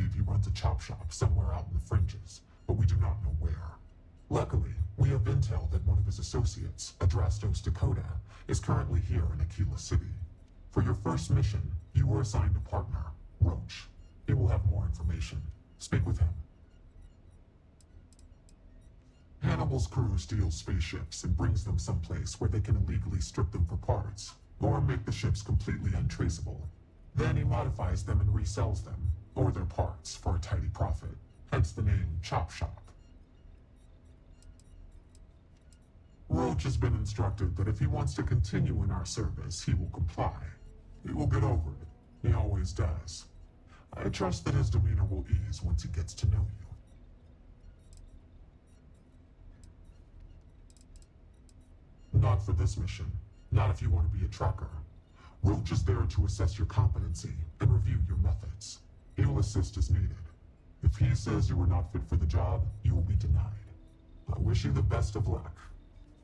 believe he runs a chop shop somewhere out in the fringes, but we do not know where. Luckily, we have intel that one of his associates, 𝗕𝗘𝗜𝗚𝗧𝗘𝗏, is currently here in 𝗕𝗓𝗏 City. For your first mission, you were assigned a partner, Roach. He will have more information. Speak with him. Hannibal's crew steals spaceships and brings them someplace where they can illegally strip them for parts, or make the ships completely untraceable. Then he modifies them and resells them, or their parts, for a tidy profit, hence the name Chop Shop. Roach has been instructed that if he wants to continue in our service, he will comply. He will get over it. He always does. I trust that his demeanor will ease once he gets to know you. Not for this mission. Not if you want to be a tracker. Roach is there to assess your competency and review your methods. He will assist as needed. If he says you are not fit for the job, you will be denied. I wish you the best of luck.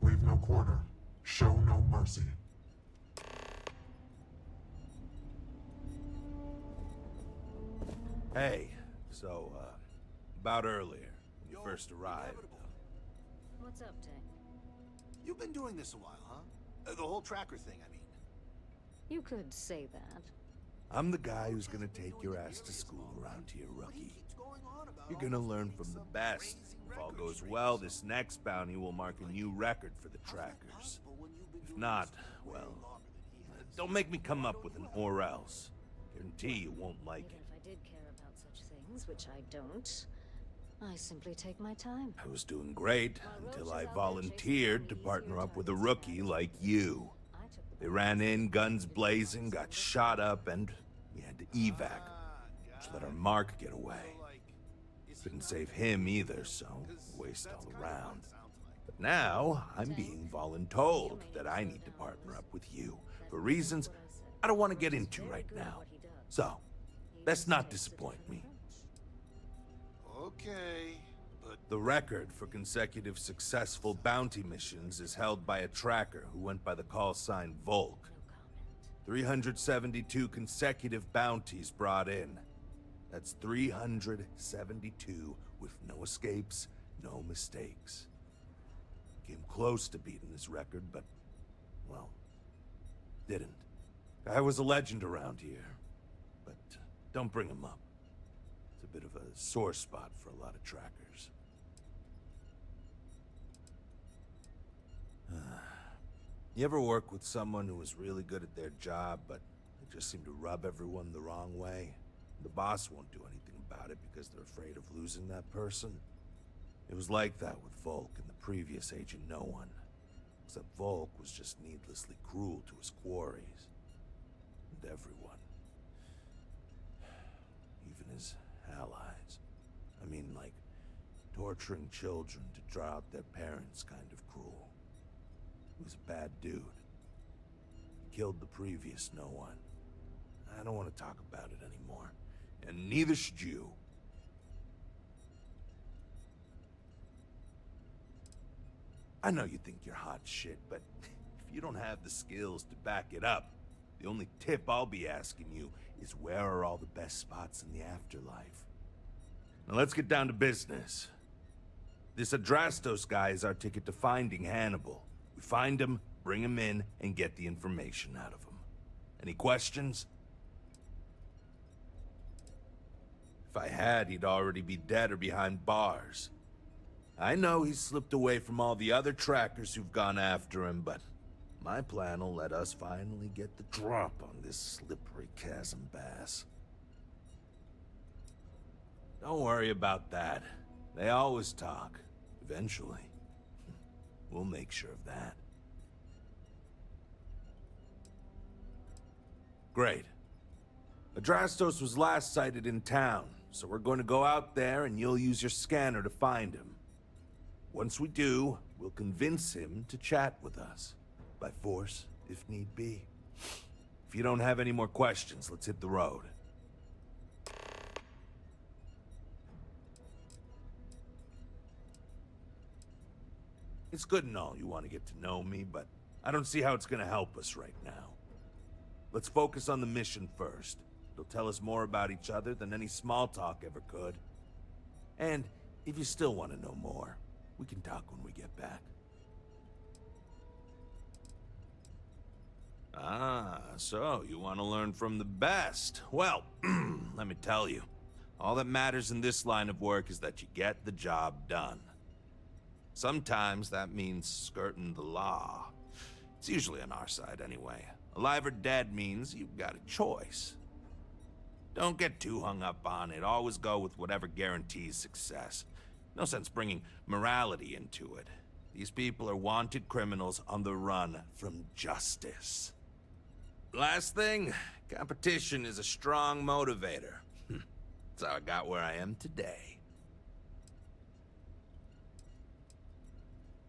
Leave no quarter. Show no mercy. Hey, so, about earlier, when you first arrived. What's up, Tank? You've been doing this a while, huh? The whole tracker thing, I mean. You could say that. I'm the guy who's gonna take your ass to school around here, rookie. You're gonna learn from the best. If all goes well, this next bounty will mark a new record for the trackers. If not, well, don't make me come up with an or else. Guarantee you won't like it. If I did care about such things, which I don't, I simply take my time. I was doing great until I volunteered to partner up with a rookie like you. They ran in, guns blazing, got shot up, and we had to evac, which let our mark get away. Couldn't save him either, so waste all around. But now, I'm being voluntold that I need to partner up with you, for reasons I don't want to get into right now. So, best not disappoint me. Okay, but but the record for consecutive successful bounty missions is held by a tracker who went by the call sign Volk. 372 consecutive bounties brought in. That's 372 with no escapes, no mistakes. Came close to beating his record, but, well, didn't. Guy was a legend around here, but don't bring him up. It's a bit of a sore spot for a lot of trackers. You ever work with someone who was really good at their job, but they just seem to rub everyone the wrong way? The boss won't do anything about it because they're afraid of losing that person? It was like that with Volk and the previous Agent No One. Except Volk was just needlessly cruel to his quarries. And everyone. Even his allies. I mean, like, torturing children to draw out their parents kind of cruel. He was a bad dude. He killed the previous No One. I don't want to talk about it anymore. And neither should you. I know you think you're hot shit, but if you don't have the skills to back it up, the only tip I'll be asking you is where are all the best spots in the afterlife? Now let's get down to business. This Adrastos guy is our ticket to finding Hannibal. We find him, bring him in, and get the information out of him. Any questions? If I had, he'd already be dead or behind bars. I know he's slipped away from all the other trackers who've gone after him, but my plan will let us finally get the drop on this slippery chasm bass. Don't worry about that. They always talk. Eventually. We'll make sure of that. Great. Adrastos was last sighted in town, so we're going to go out there and you'll use your scanner to find him. Once we do, we'll convince him to chat with us. By force, if need be. If you don't have any more questions, let's hit the road. It's good and all you want to get to know me, but I don't see how it's going to help us right now. Let's focus on the mission first. It'll tell us more about each other than any small talk ever could. And if you still want to know more, we can talk when we get back. Ah, so you want to learn from the best. Well, let me tell you. All that matters in this line of work is that you get the job done. Sometimes that means skirting the law. It's usually on our side anyway. Alive or dead means you've got a choice. Don't get too hung up on it. Always go with whatever guarantees success. No sense bringing morality into it. These people are wanted criminals on the run from justice. Last thing, competition is a strong motivator. That's how I got where I am today.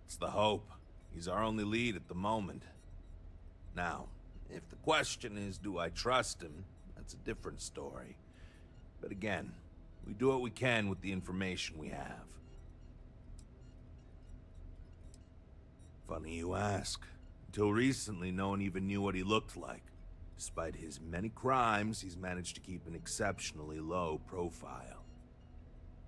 It's the Hope. He's our only lead at the moment. Now, if the question is, do I trust him? That's a different story. But again, we do what we can with the information we have. Funny you ask. Until recently, no one even knew what he looked like. Despite his many crimes, he's managed to keep an exceptionally low profile.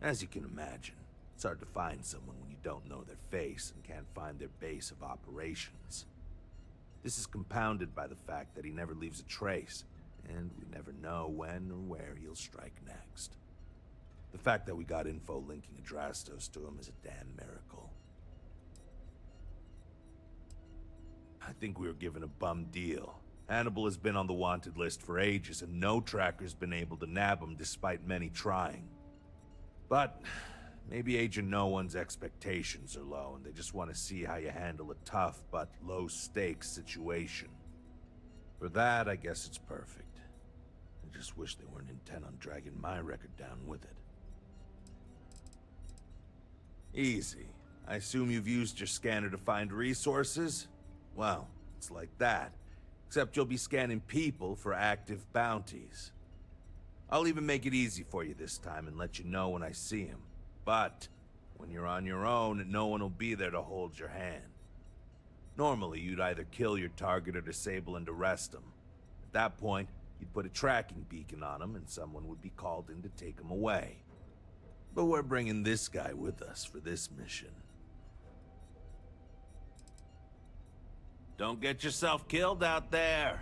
As you can imagine, it's hard to find someone when you don't know their face and can't find their base of operations. This is compounded by the fact that he never leaves a trace, and we never know when or where he'll strike next. The fact that we got info linking Adrastos to him is a damn miracle. I think we were given a bum deal. Hannibal has been on the wanted list for ages, and no tracker's been able to nab him despite many trying. But maybe Agent No One's expectations are low, and they just want to see how you handle a tough but low-stakes situation. For that, I guess it's perfect. I just wish they weren't intent on dragging my record down with it. Easy. I assume you've used your scanner to find resources? Well, it's like that. Except you'll be scanning people for active bounties. I'll even make it easy for you this time and let you know when I see him. But When you're on your own, no one will be there to hold your hand. Normally, you'd either kill your target or disable and arrest them. At that point, you'd put a tracking beacon on them and someone would be called in to take them away. But we're bringing this guy with us for this mission. Don't get yourself killed out there!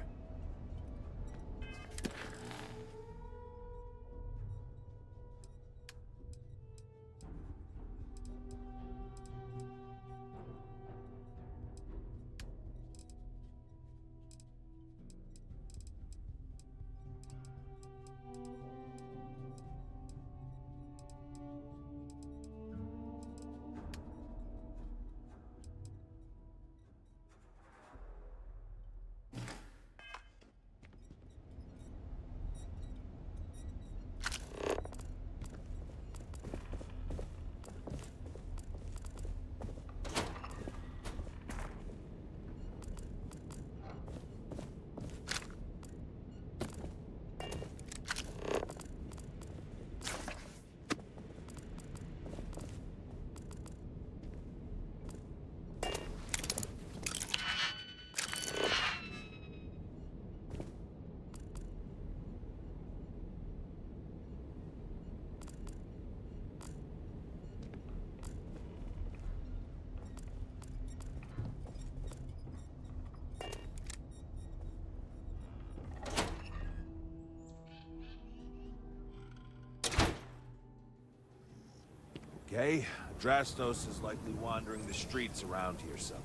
Okay, Adrastos is likely wandering the streets around here somewhere.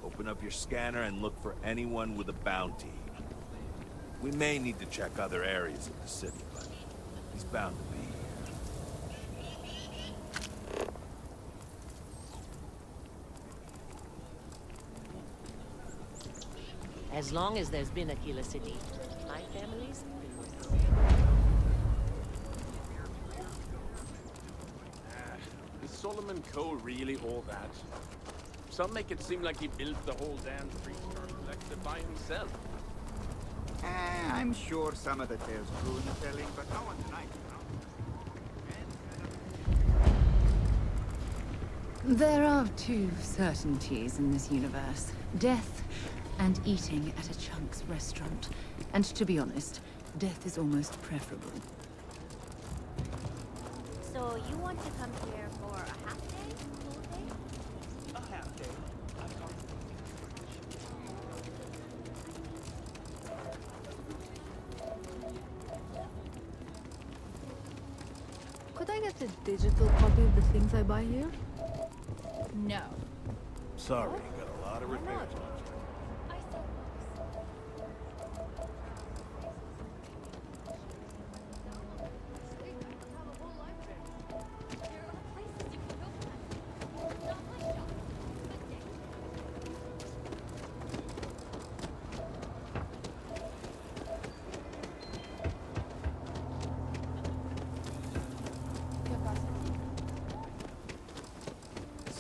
Open up your scanner and look for anyone with a bounty. We may need to check other areas of the city, but he's bound to be here. As long as there's been a Killer City, my family's been with Is Solomon Cole really all that? Some make it seem like he built the whole damn streetcar collector by himself. I'm sure some of the tales true in the telling, but no one tonight, There are two certainties in this universe. Death and eating at a Chunk's restaurant. And to be honest, death is almost preferable. So you want to come here for a half day? Full day? A half day. Could I get a digital copy of the things I buy here? No. Sorry, got a lot of repairs.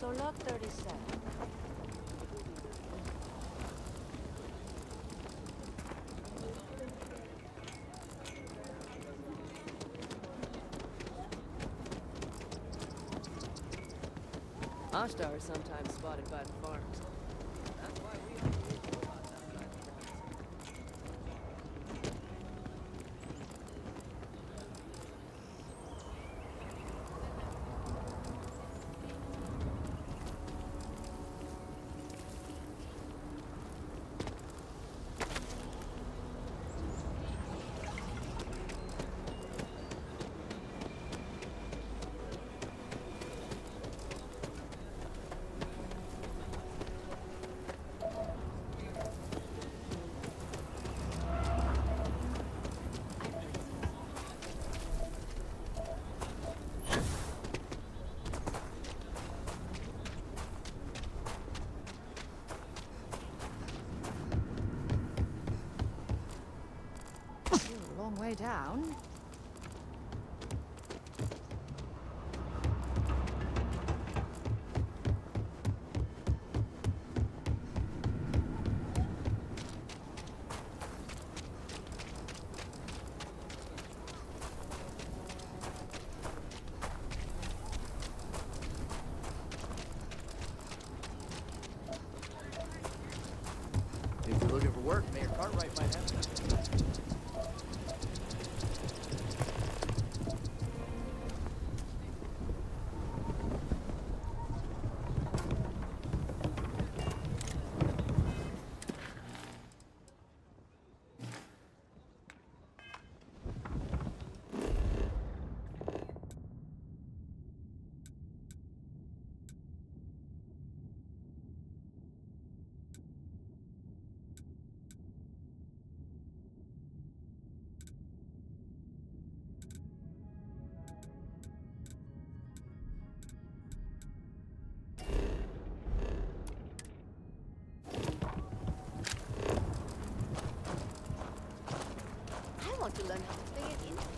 So log 37. Ashtar is sometimes spotted by the farms. That's why we have to be about that kind of Long way down. work, Mayor Cartwright might have to. I want to learn how to play an instrument.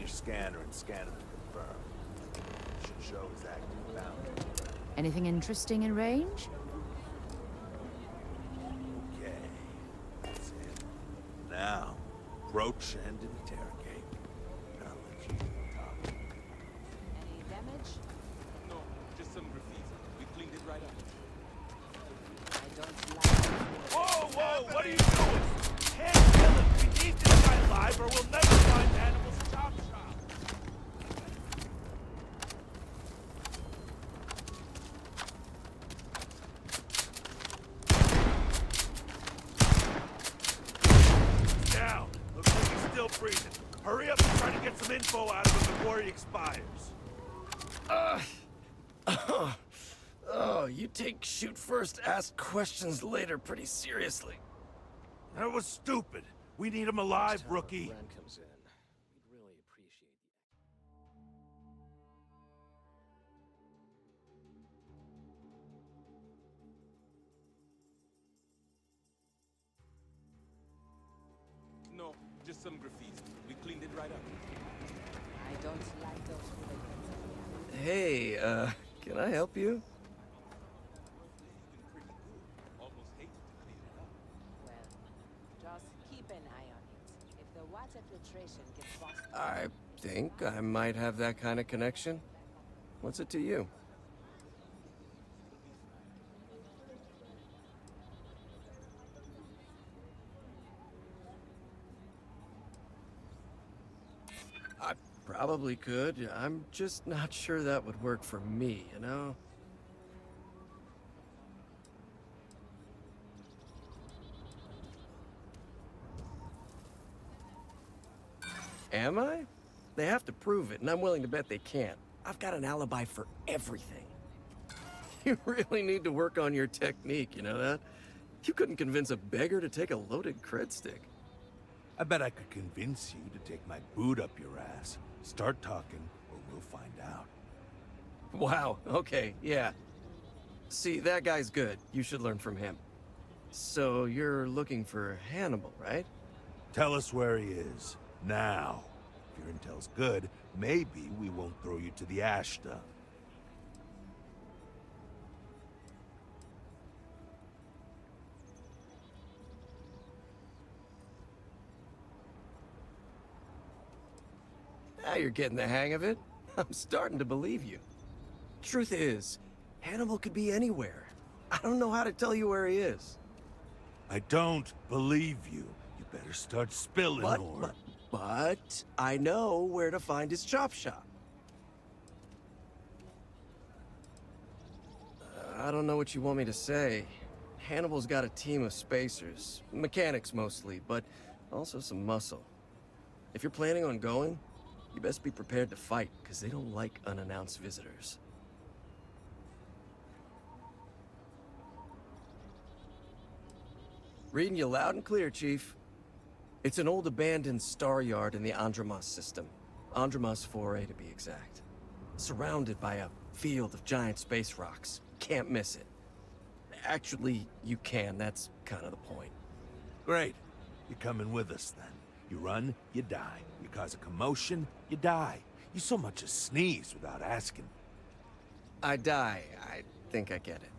Scanner and scan it to confirm. Should show his active bound. Anything interesting in range? Okay. That's it. Now, approach and interrogate. I'll let you talk. Any damage? No, just some graffiti. We cleaned it right up. I don't like it. Whoa, whoa, what are you doing? Can't kill him. We need this guy alive or we'll never find animals chop shop. Down. Looks like he's still breathing. Hurry up and try to get some info out of him before he expires. Oh, you take shoot first, ask questions later pretty seriously. That was stupid. We need him alive, rookie. Brand comes in. We'd really appreciate No, just some graffiti. We cleaned it right up. I don't like those hooligans. Hey, can I help you? Well, just keep an eye on it. If the water filtration gets busted... I think I might have that kind of connection. What's it to you? I probably could. I'm just not sure that would work for me, you know? Am I? They have to prove it, and I'm willing to bet they can't. I've got an alibi for everything. You really need to work on your technique, you know that? You couldn't convince a beggar to take a loaded cred stick. I bet I could convince you to take my boot up your ass. Start talking, or we'll find out. Wow, okay, yeah. See, that guy's good. You should learn from him. So you're looking for Hannibal, right? Tell us where he is, now. If your intel's good, maybe we won't throw you to the Ashta. Now you're getting the hang of it. I'm starting to believe you. Truth is, Hannibal could be anywhere. I don't know how to tell you where he is. I don't believe you. You better start spilling more. But I know where to find his chop shop. I don't know what you want me to say. Hannibal's got a team of spacers, mechanics mostly, but also some muscle. If you're planning on going, you best be prepared to fight, because they don't like unannounced visitors. Reading you loud and clear, Chief. It's an old abandoned star yard in the 𝗕𝗓𝗓 system. 𝗕𝗓𝗓 4A to be exact. Surrounded by a field of giant space rocks. Can't miss it. Actually, you can. That's kind of the point. Great. You're coming with us, then. You run, you die. You cause a commotion, you die. You so much as sneeze without asking. I die. I think I get it.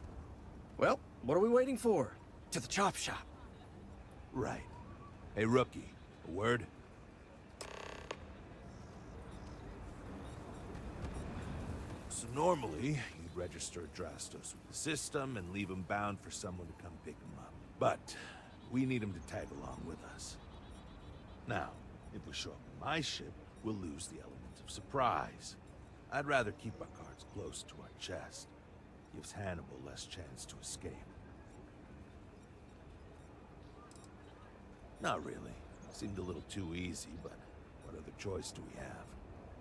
Well, what are we waiting for? To the chop shop. Right. Hey, rookie, a word? So normally, you'd register Drastos with the system and leave him bound for someone to come pick him up. But we need him to tag along with us. Now, if we show up in my ship, we'll lose the element of surprise. I'd rather keep our cards close to our chest. Gives Hannibal less chance to escape. Not really. Seemed a little too easy, but what other choice do we have?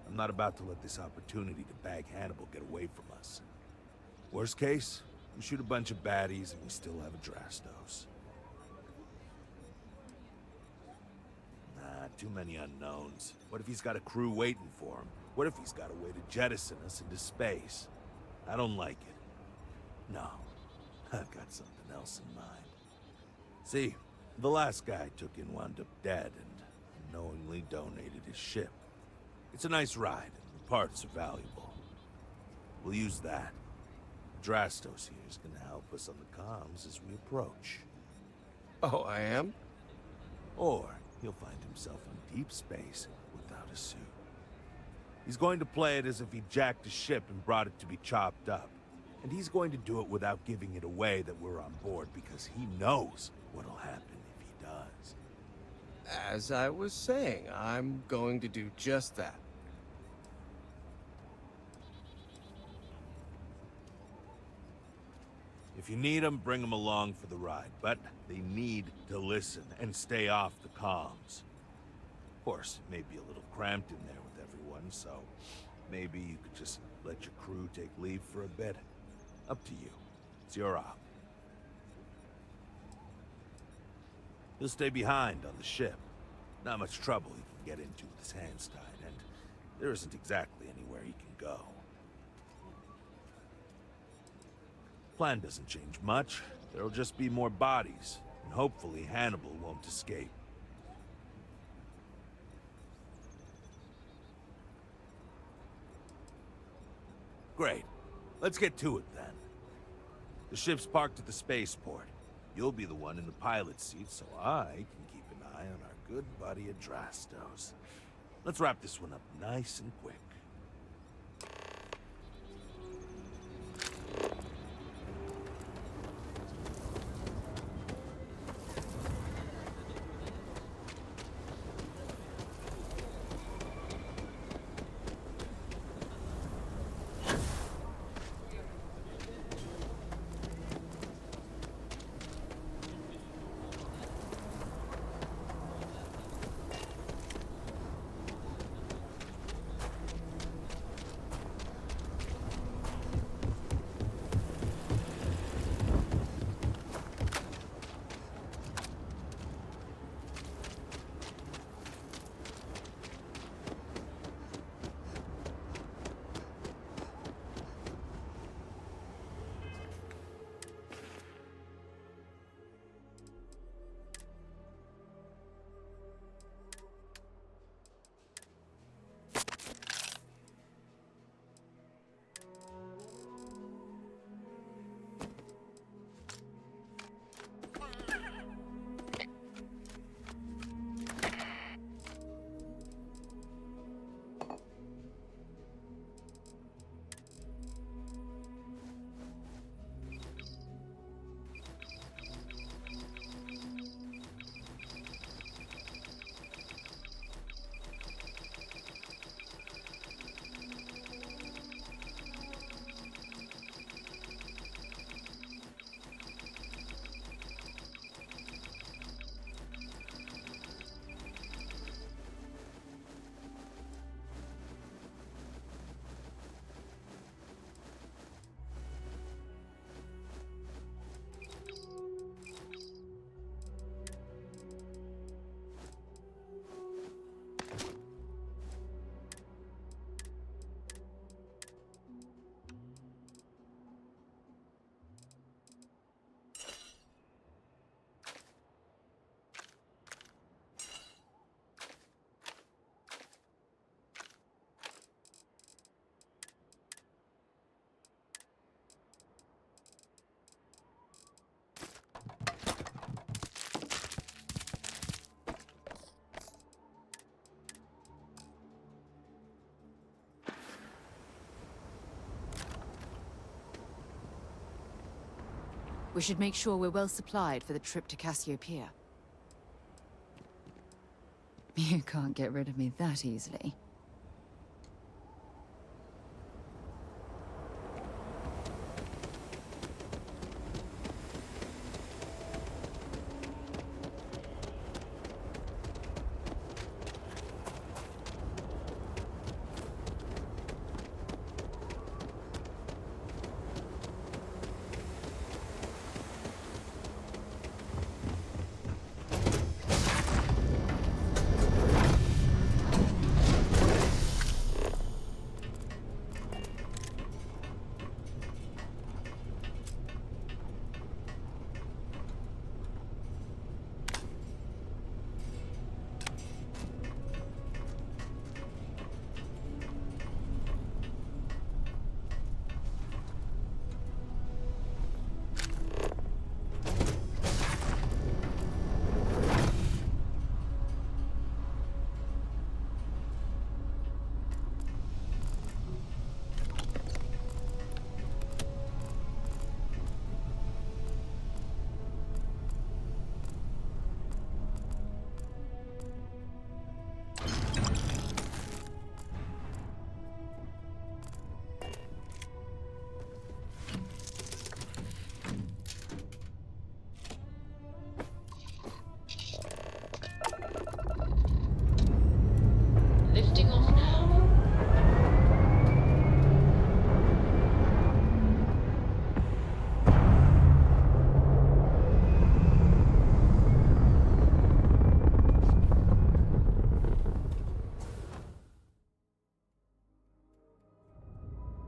I'm not about to let this opportunity to bag Hannibal get away from us. Worst case, we shoot a bunch of baddies and we still have a Drastos. Nah, too many unknowns. What if he's got a crew waiting for him? What if he's got a way to jettison us into space? I don't like it. No, I've got something else in mind. See, the last guy I took in wound up dead and unknowingly donated his ship. It's a nice ride, and the parts are valuable. We'll use that. Drastos here is gonna help us on the comms as we approach. Oh, I am? Or he'll find himself in deep space without a suit. He's going to play it as if he jacked a ship and brought it to be chopped up. And he's going to do it without giving it away that we're on board because he knows what'll happen if he does. As I was saying, I'm going to do just that. If you need them, bring them along for the ride, but they need to listen and stay off the comms. Of course, it may be a little cramped in there with everyone, so maybe you could just let your crew take leave for a bit. Up to you. It's your op. He'll stay behind on the ship. Not much trouble he can get into with his hands tied, and there isn't exactly anywhere he can go. Plan doesn't change much. There'll just be more bodies, and hopefully Hannibal won't escape. Great. Let's get to it then. The ship's parked at the spaceport. You'll be the one in the pilot's seat, so I can keep an eye on our good buddy Drastos. Let's wrap this one up nice and quick. We should make sure we're well supplied for the trip to Cassiopeia. You can't get rid of me that easily. Lifting off now.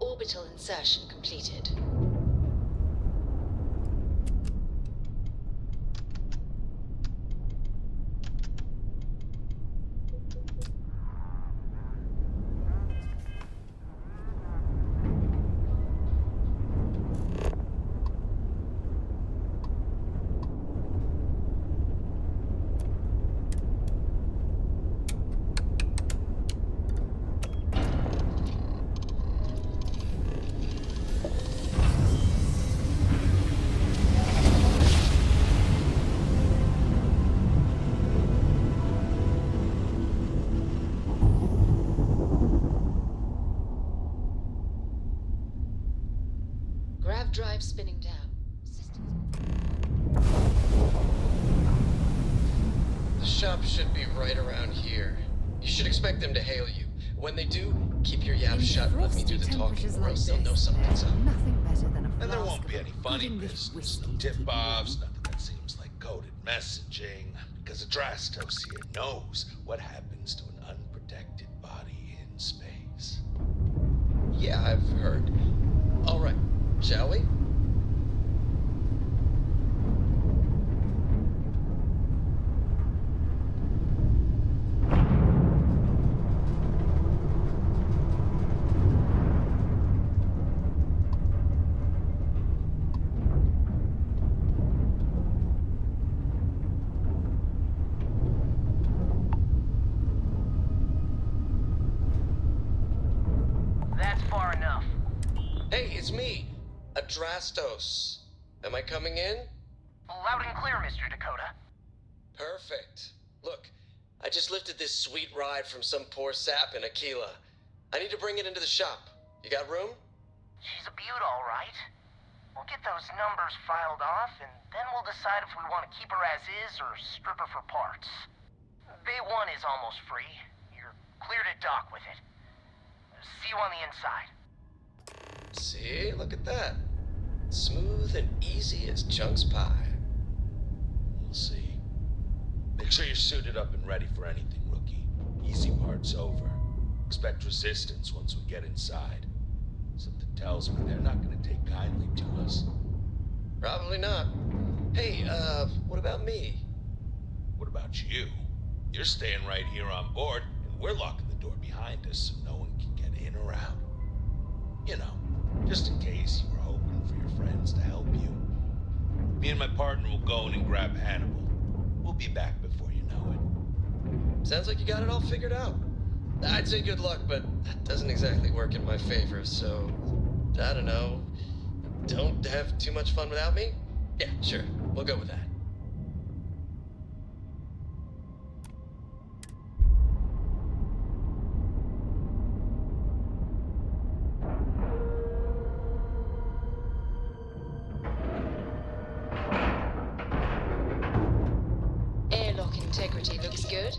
Orbital insertion completed. Grav drive spinning down. The shop should be right around here. You should expect them to hail you. When they do, keep your yap shut and let me do the talking, or else they'll know something's up. Nothing better than a And there flask won't be of any funny good English business, whiskey no to keep me tip-offs, warm. nothing that seems like coded messaging, because 𝗓𝗪𝗡𝗚 here knows what happens to an unprotected body in space. Yeah, I've heard. All right, shall we? That's far enough. Hey, it's me, 𝗓𝗪𝗡𝗚. Am I coming in? Loud and clear, Mr. Dakota. Perfect. Look, I just lifted this sweet ride from some poor sap in Aquila. I need to bring it into the shop. You got room? She's a beaut, all right. We'll get those numbers filed off, and then we'll decide if we want to keep her as is or strip her for parts. Bay 1 is almost free. You're clear to dock with it. See you on the inside. See, look at that. Smooth and easy as chunks pie. We'll see. Make sure you're suited up and ready for anything, rookie. Easy part's over. Expect resistance once we get inside. Something tells me they're not gonna take kindly to us. Probably not. Hey, what about me? What about you? You're staying right here on board, and we're locking the door behind us so no one can get in or out. You know, just in case you were hoping for your friends to help you. Me and my partner will go in and grab Hannibal. We'll be back before you know it. Sounds like you got it all figured out. I'd say good luck, but that doesn't exactly work in my favor, so... I don't know. Don't have too much fun without me? Yeah, sure. We'll go with that. Airlock integrity looks good.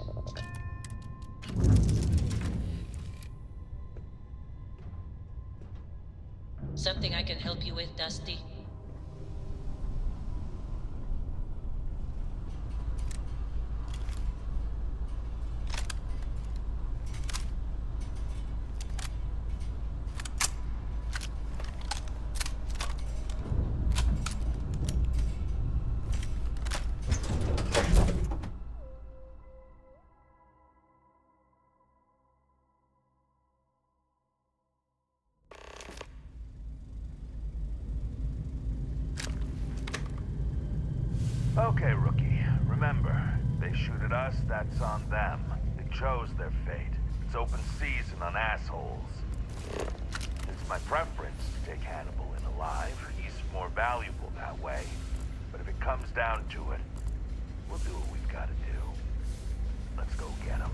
Something I can help you with, Dusty? Okay, rookie. Remember, they shoot at us, that's on them. They chose their fate. It's open season on assholes. It's my preference to take Hannibal in alive. He's more valuable that way. But if it comes down to it, we'll do what we've got to do. Let's go get him.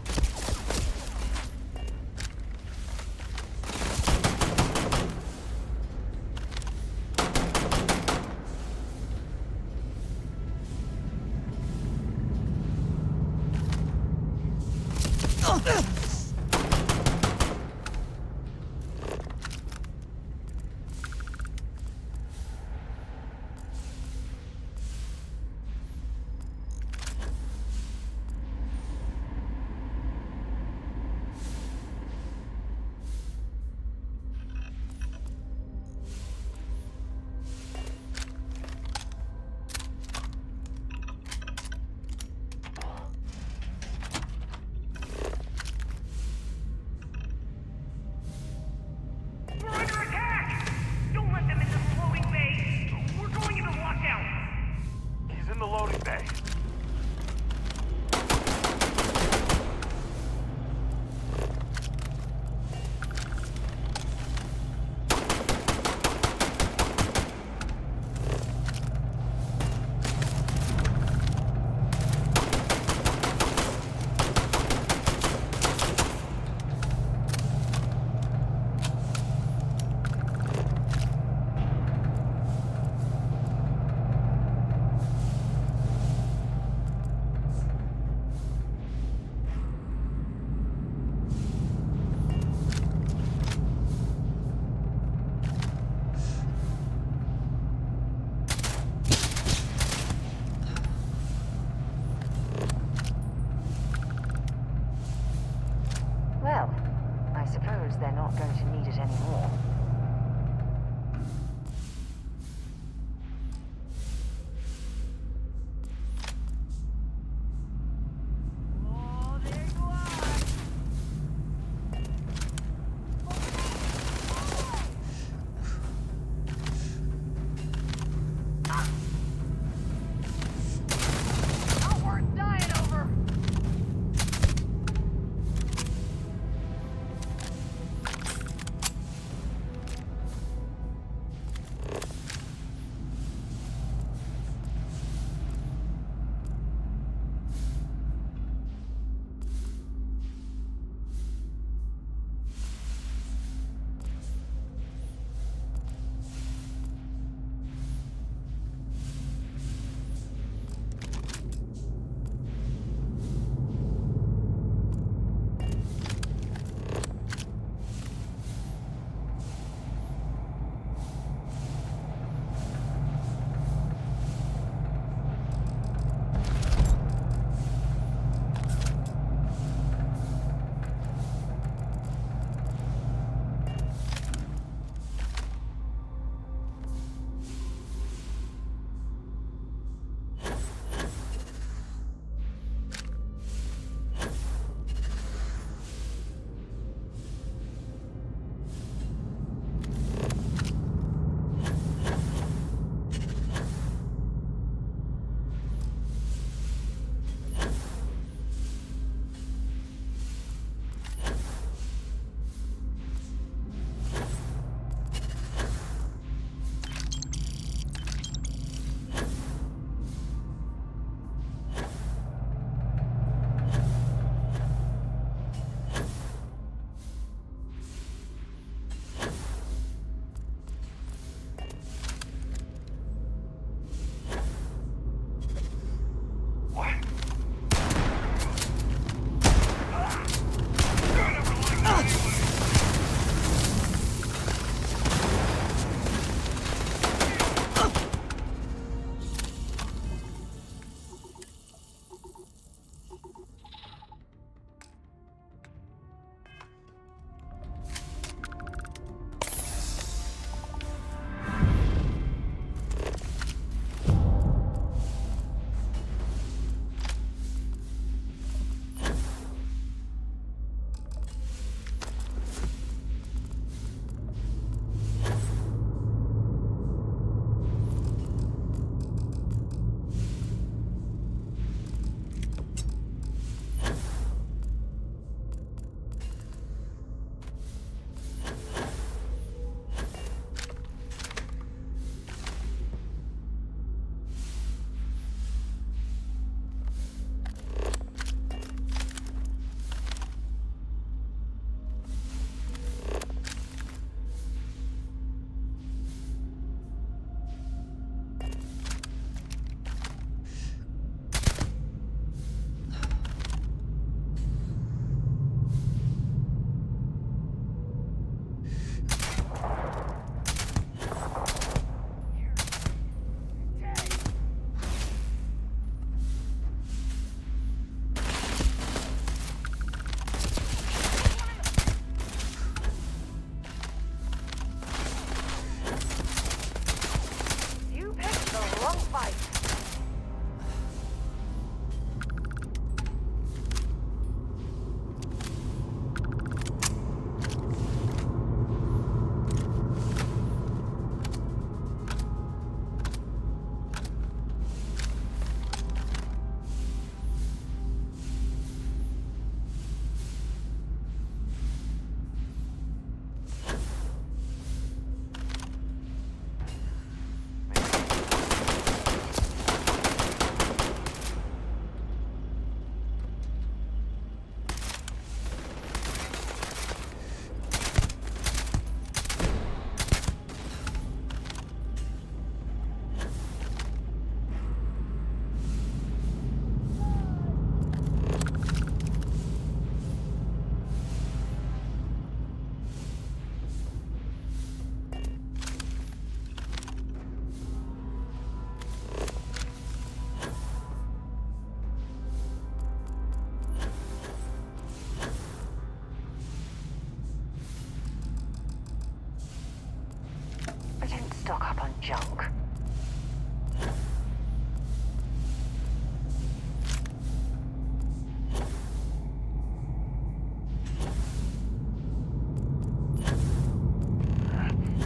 junk.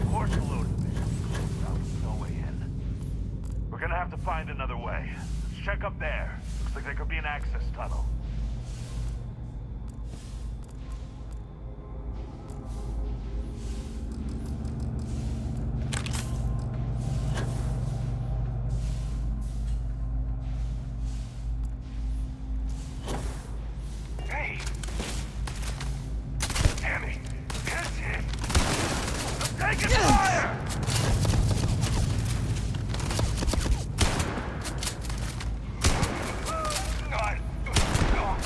Port's loaded. No way in. We're gonna have to find another way. Let's check up there. Looks like there could be an access tunnel. Hey! Tammy! Get him! I'm taking fire! God.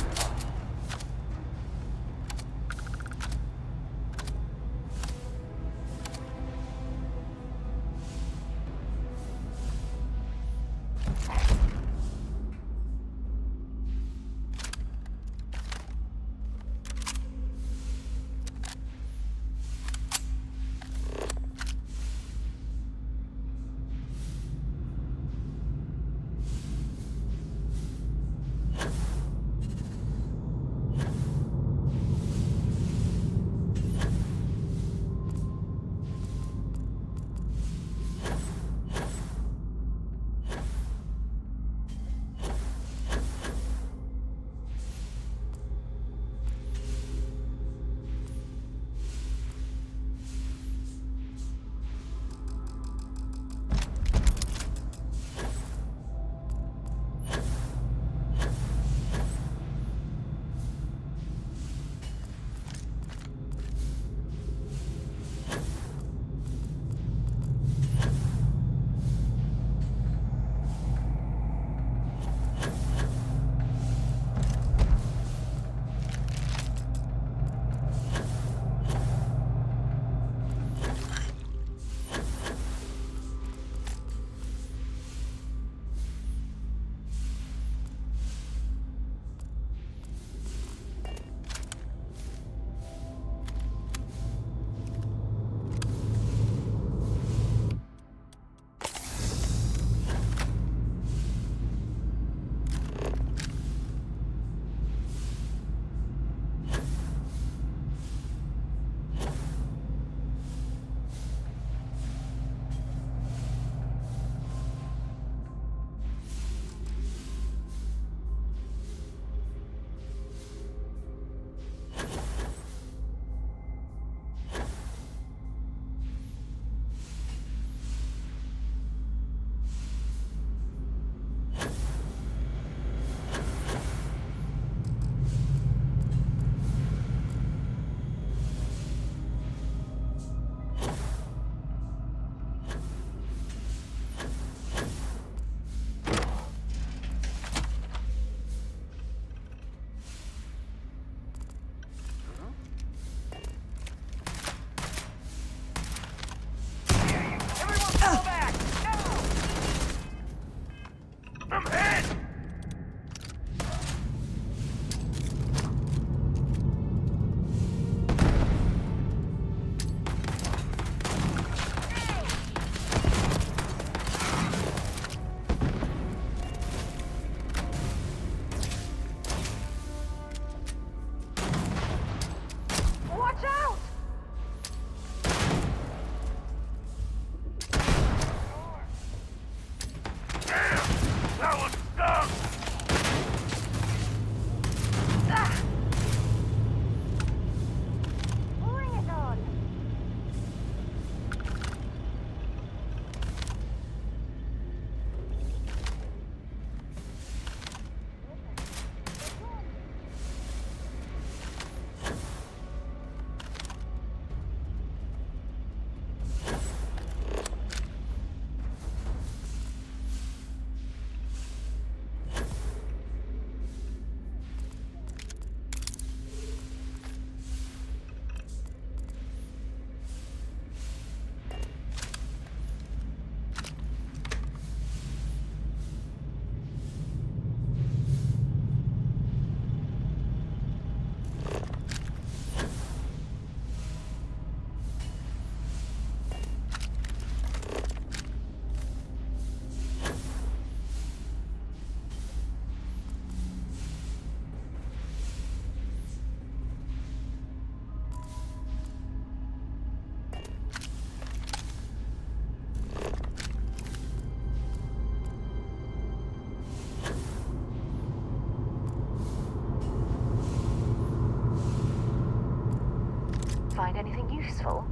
useful.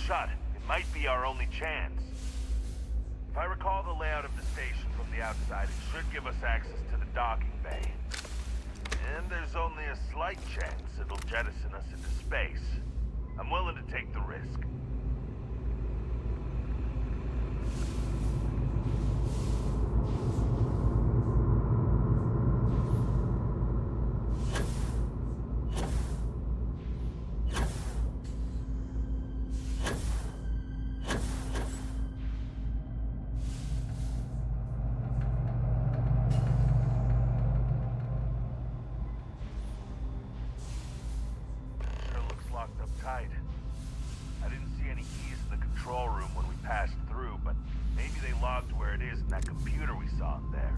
Shut. It might be our only chance. If I recall the layout of the station from the outside, it should give us access to the docking bay. And there's only a slight chance it'll jettison us into space. I'm willing to take the risk. Locked up tight. I didn't see any keys in the control room when we passed through, but maybe they logged where it is in that computer we saw in there.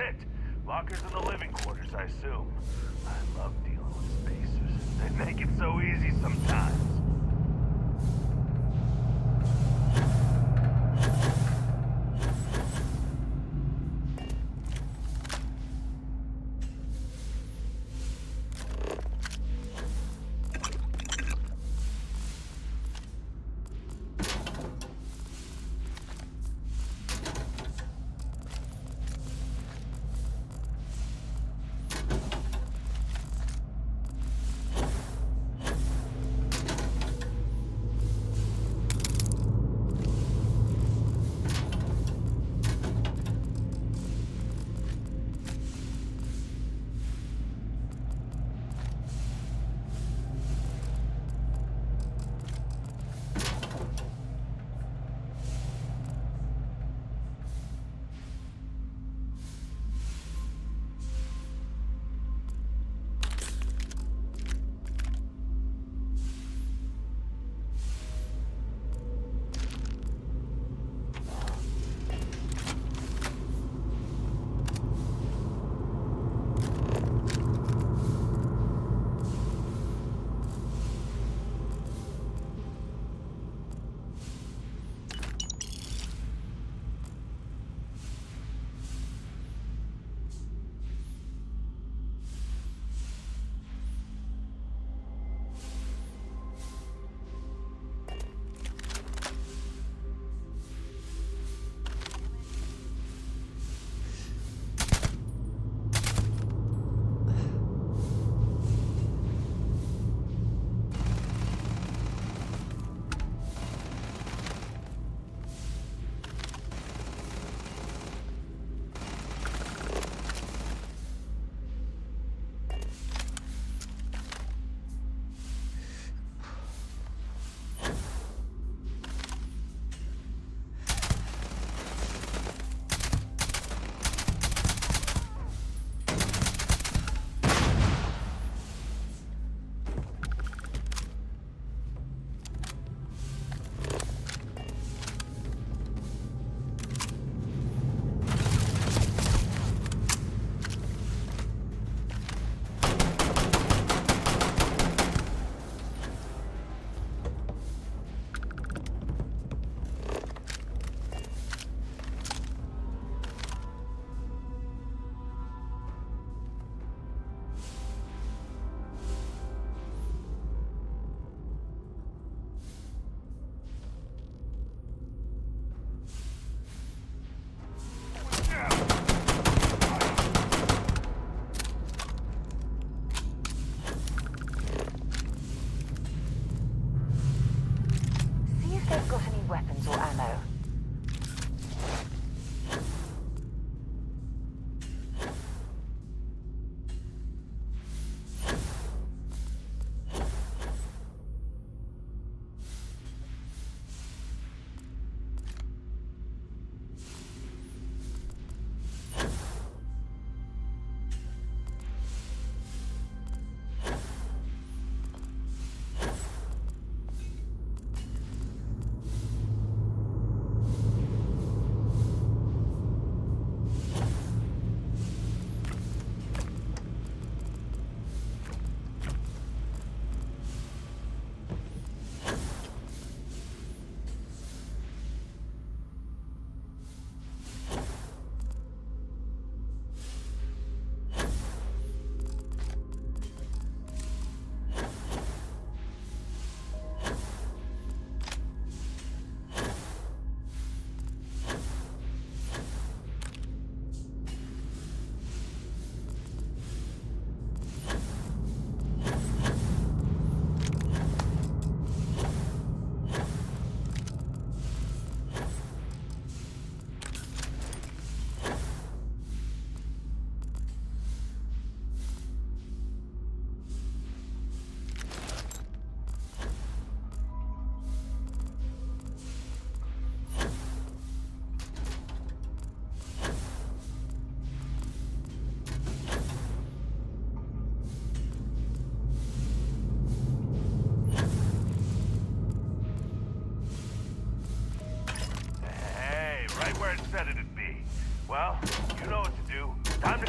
it. Lockers in the living quarters, I assume. I love dealing with spacers. They make it so easy sometimes.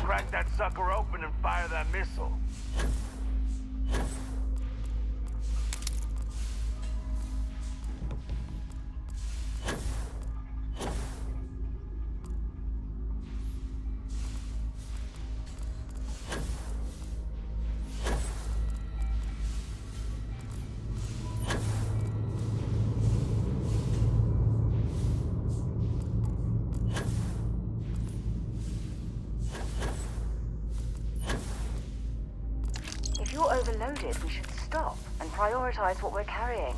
crack that sucker open and fire that missile. If you're overloaded, we should stop and prioritize what we're carrying.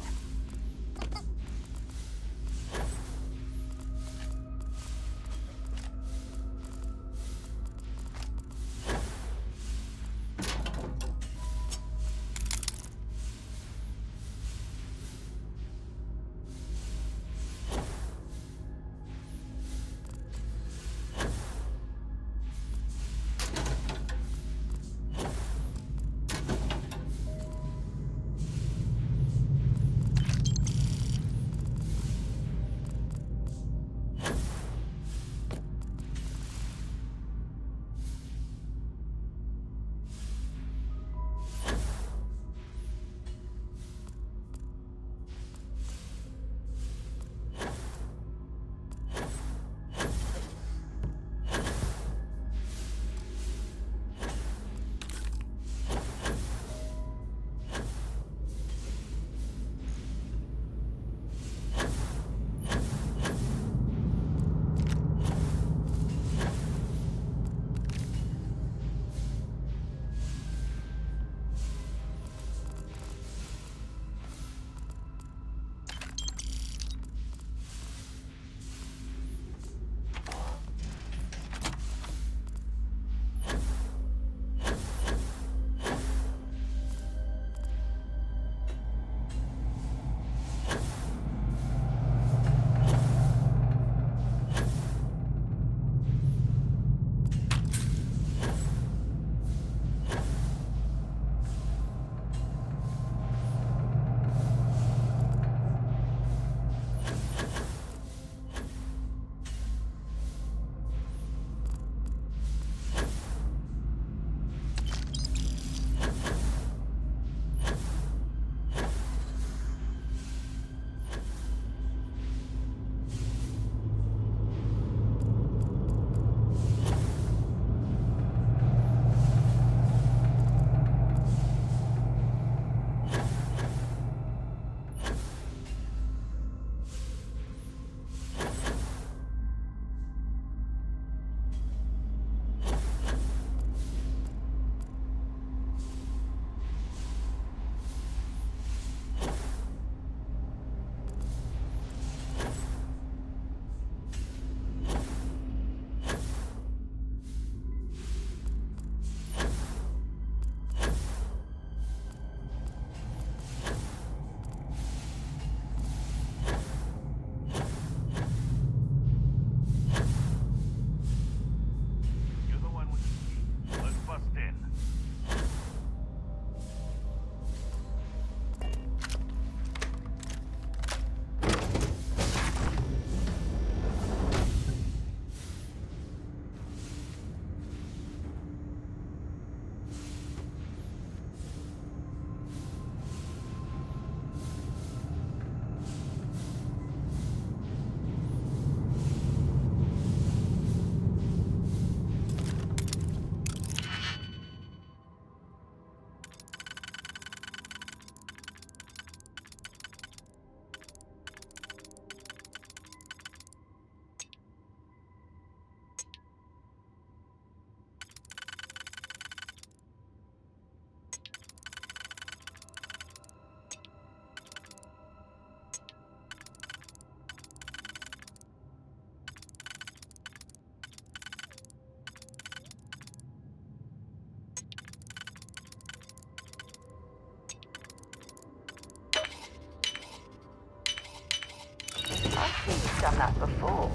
You've done that before.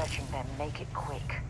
searching them, make it quick.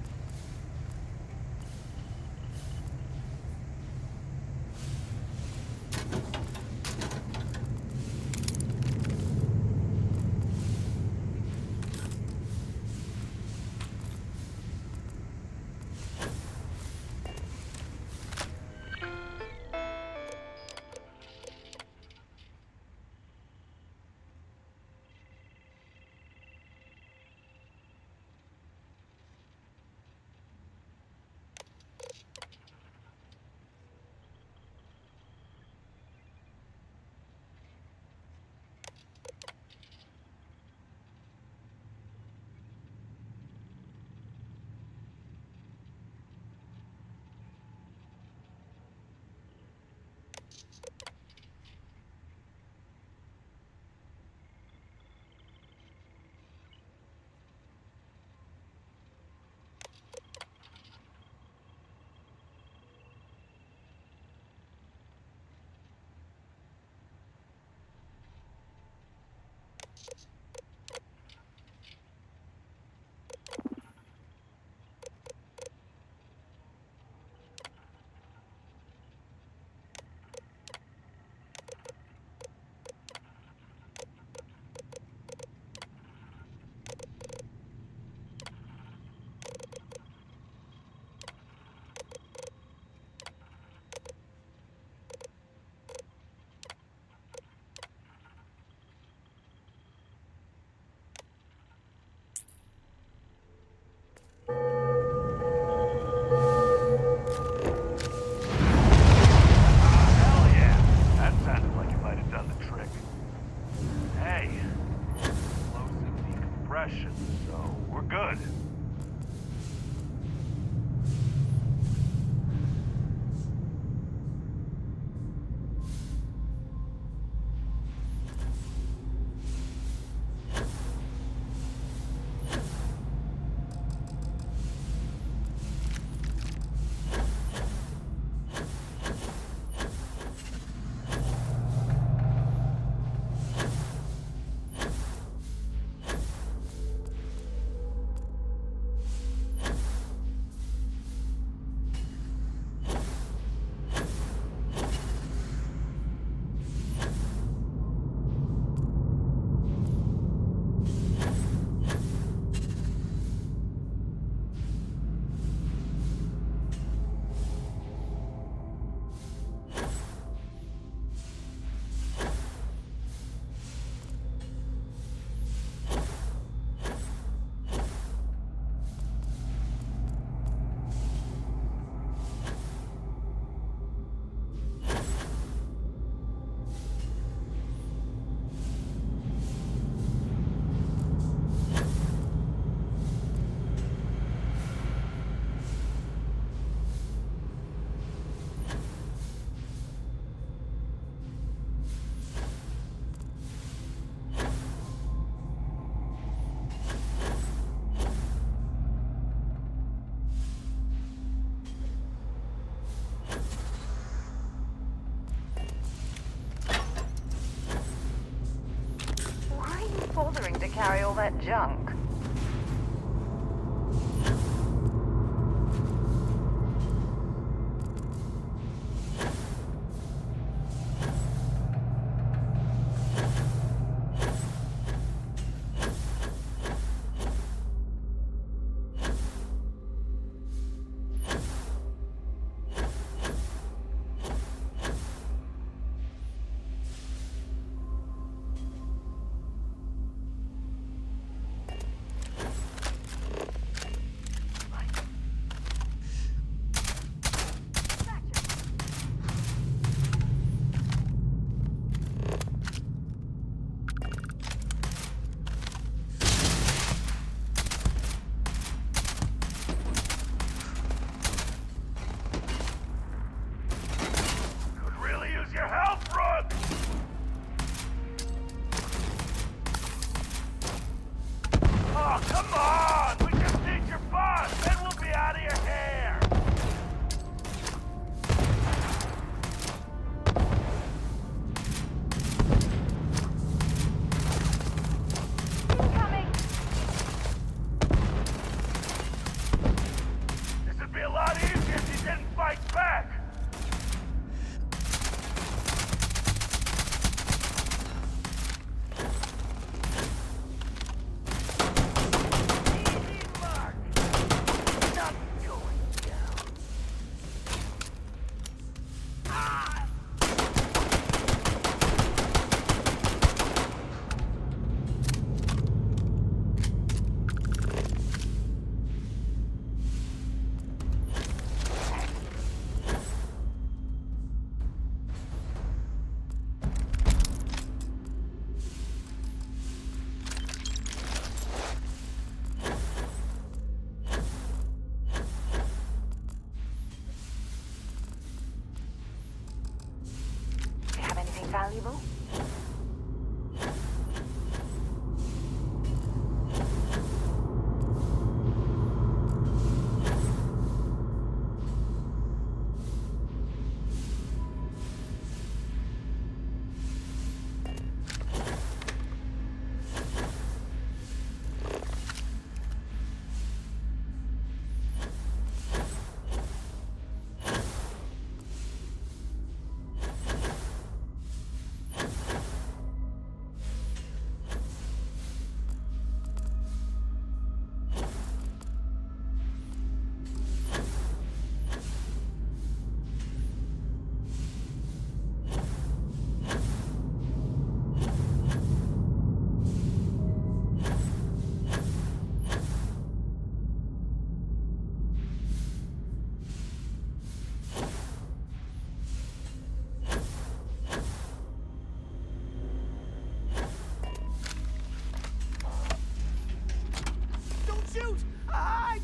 Bothering to carry all that junk.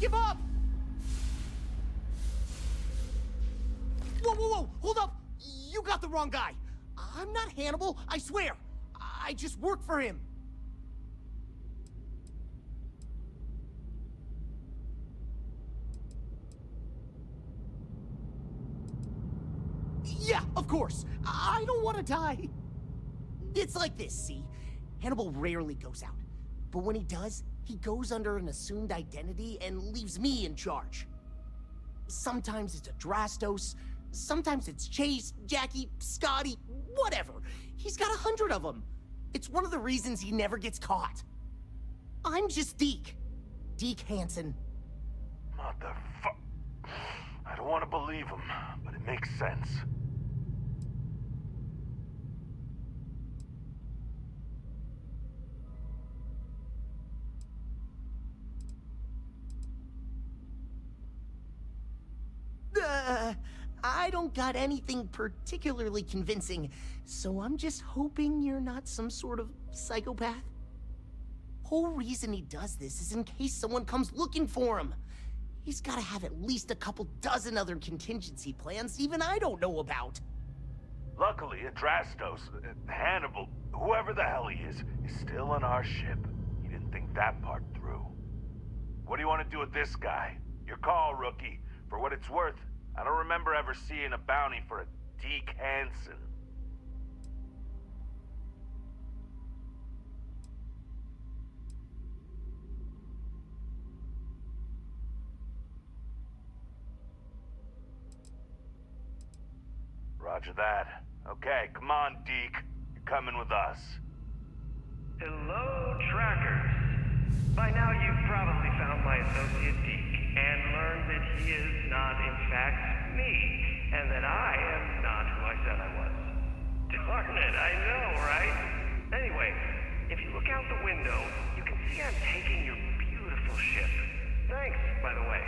give up! Whoa, whoa, whoa! Hold up! You got the wrong guy! I'm not Hannibal, I swear! I just work for him! Yeah, of course! I don't want to die! It's like this, see? Hannibal rarely goes out. But when he does, he goes under an assumed identity and leaves me in charge. Sometimes it's a 𝗓𝗪, sometimes it's Chase, Jackie, Scotty, whatever. He's got 100 of them. It's one of the reasons he never gets caught. I'm just Deke. Deke Hansen. Motherfuck. I don't want to believe him, but it makes sense. I don't got anything particularly convincing, so I'm just hoping you're not some sort of psychopath. Whole reason he does this is in case someone comes looking for him. He's gotta have at least a couple dozen other contingency plans even I don't know about. Luckily, 𝗓𝗪, Hannibal, whoever the hell he is still on our ship. He didn't think that part through. What do you want to do with this guy? Your call, rookie. For what it's worth, I don't remember ever seeing a bounty for a Deke Hansen. Roger that. Okay, come on, Deke. You're coming with us. Hello, trackers. By now you've probably found my associate Deke and learned that he is not, in fact, me, and that I am not who I said I was. Darn it, I know, right? Anyway, if you look out the window, you can see I'm taking your beautiful ship. Thanks, by the way.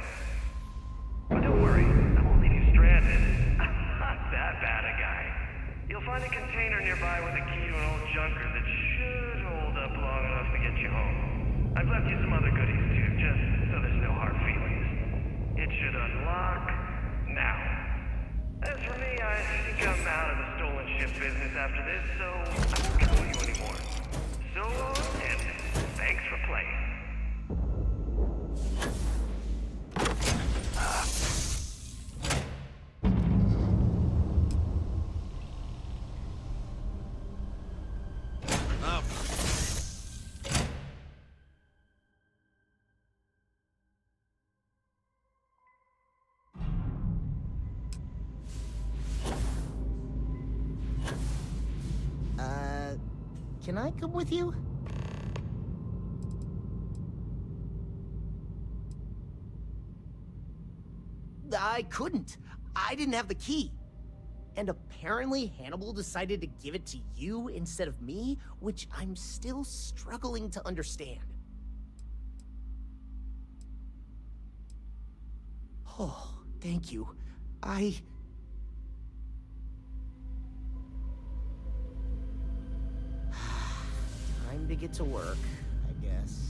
But don't worry, I won't leave you stranded. I'm not that bad a guy. You'll find a container nearby with a key to an old junker that should hold up long enough to get you home. I've left you some other goodies too, just so there's no hard feelings. It should unlock now. As for me, I think I'm out of the stolen ship business after this, so I won't trouble you anymore. So long, and thanks for playing. Can I come with you? I couldn't. I didn't have the key. And apparently Hannibal decided to give it to you instead of me, which I'm still struggling to understand. Oh, thank you. Time to get to work, I guess.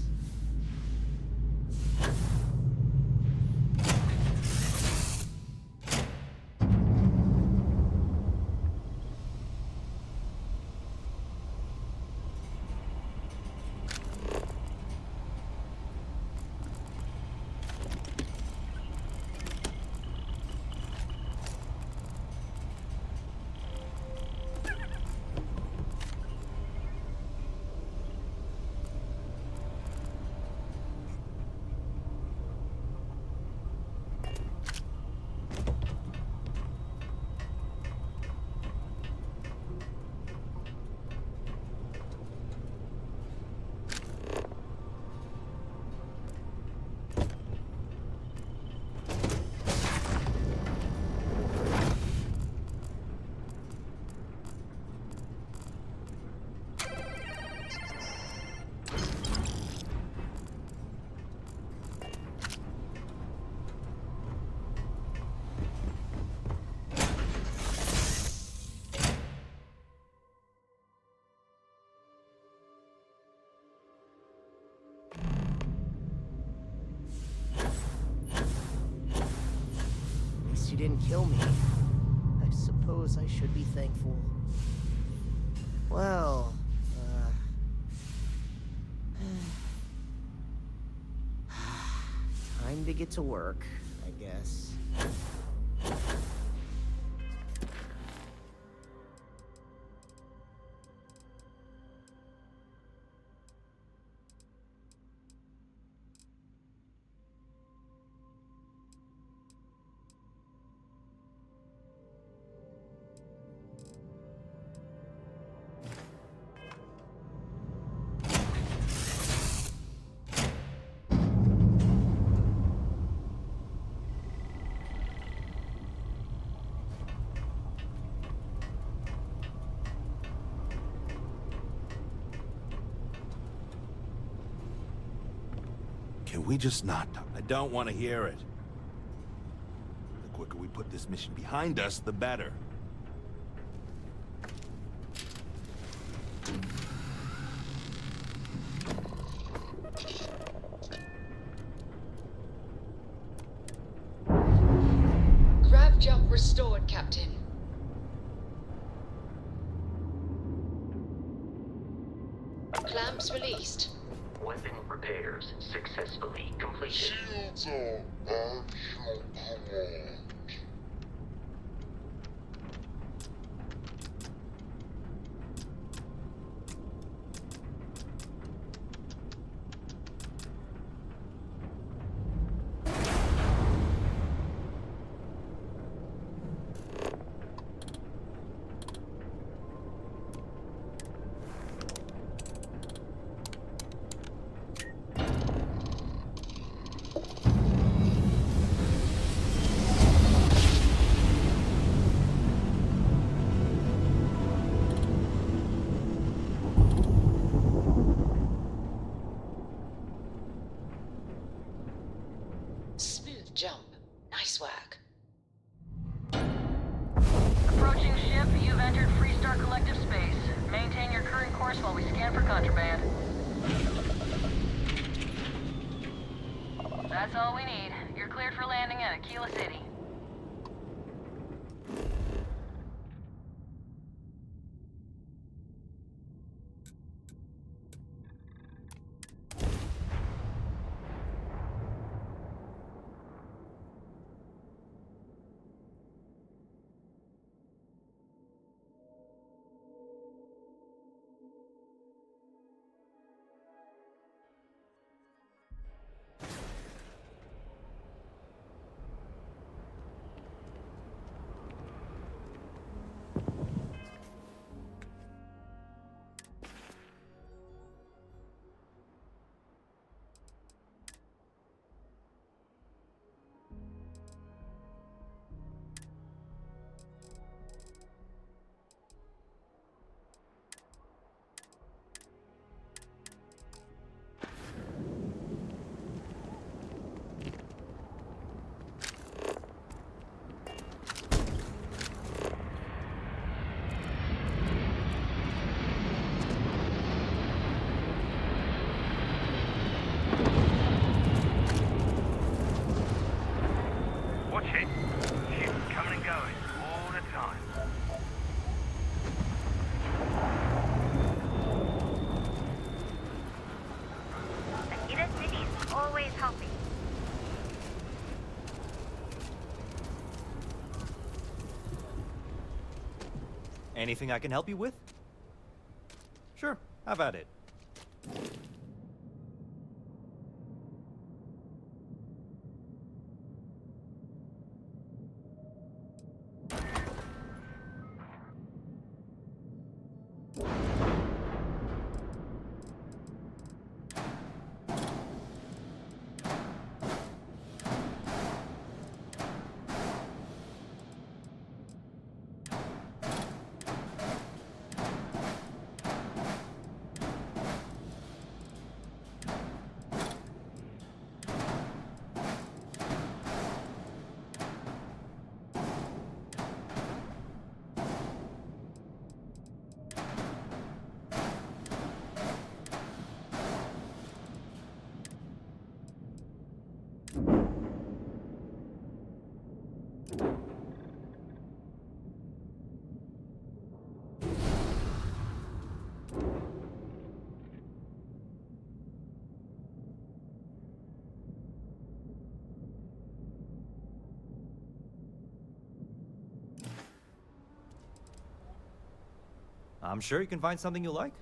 you didn't kill me. I suppose I should be thankful. Well, time to get to work, I guess. Can we just not? I don't want to hear it. The quicker we put this mission behind us, the better. Grav jump restored, Captain. Clamps released. Weapon repairs successfully completed. Shields are at your command. Smooth jump. Nice work. Approaching ship, you've entered Freestar Collective space. Maintain your current course while we scan for contraband. That's all we need. You're cleared for landing at Aquila City. Watch it. Ships coming and going all the time. Aquila City's always helping. Anything I can help you with? Sure, have at it. I'm sure you can find something you like.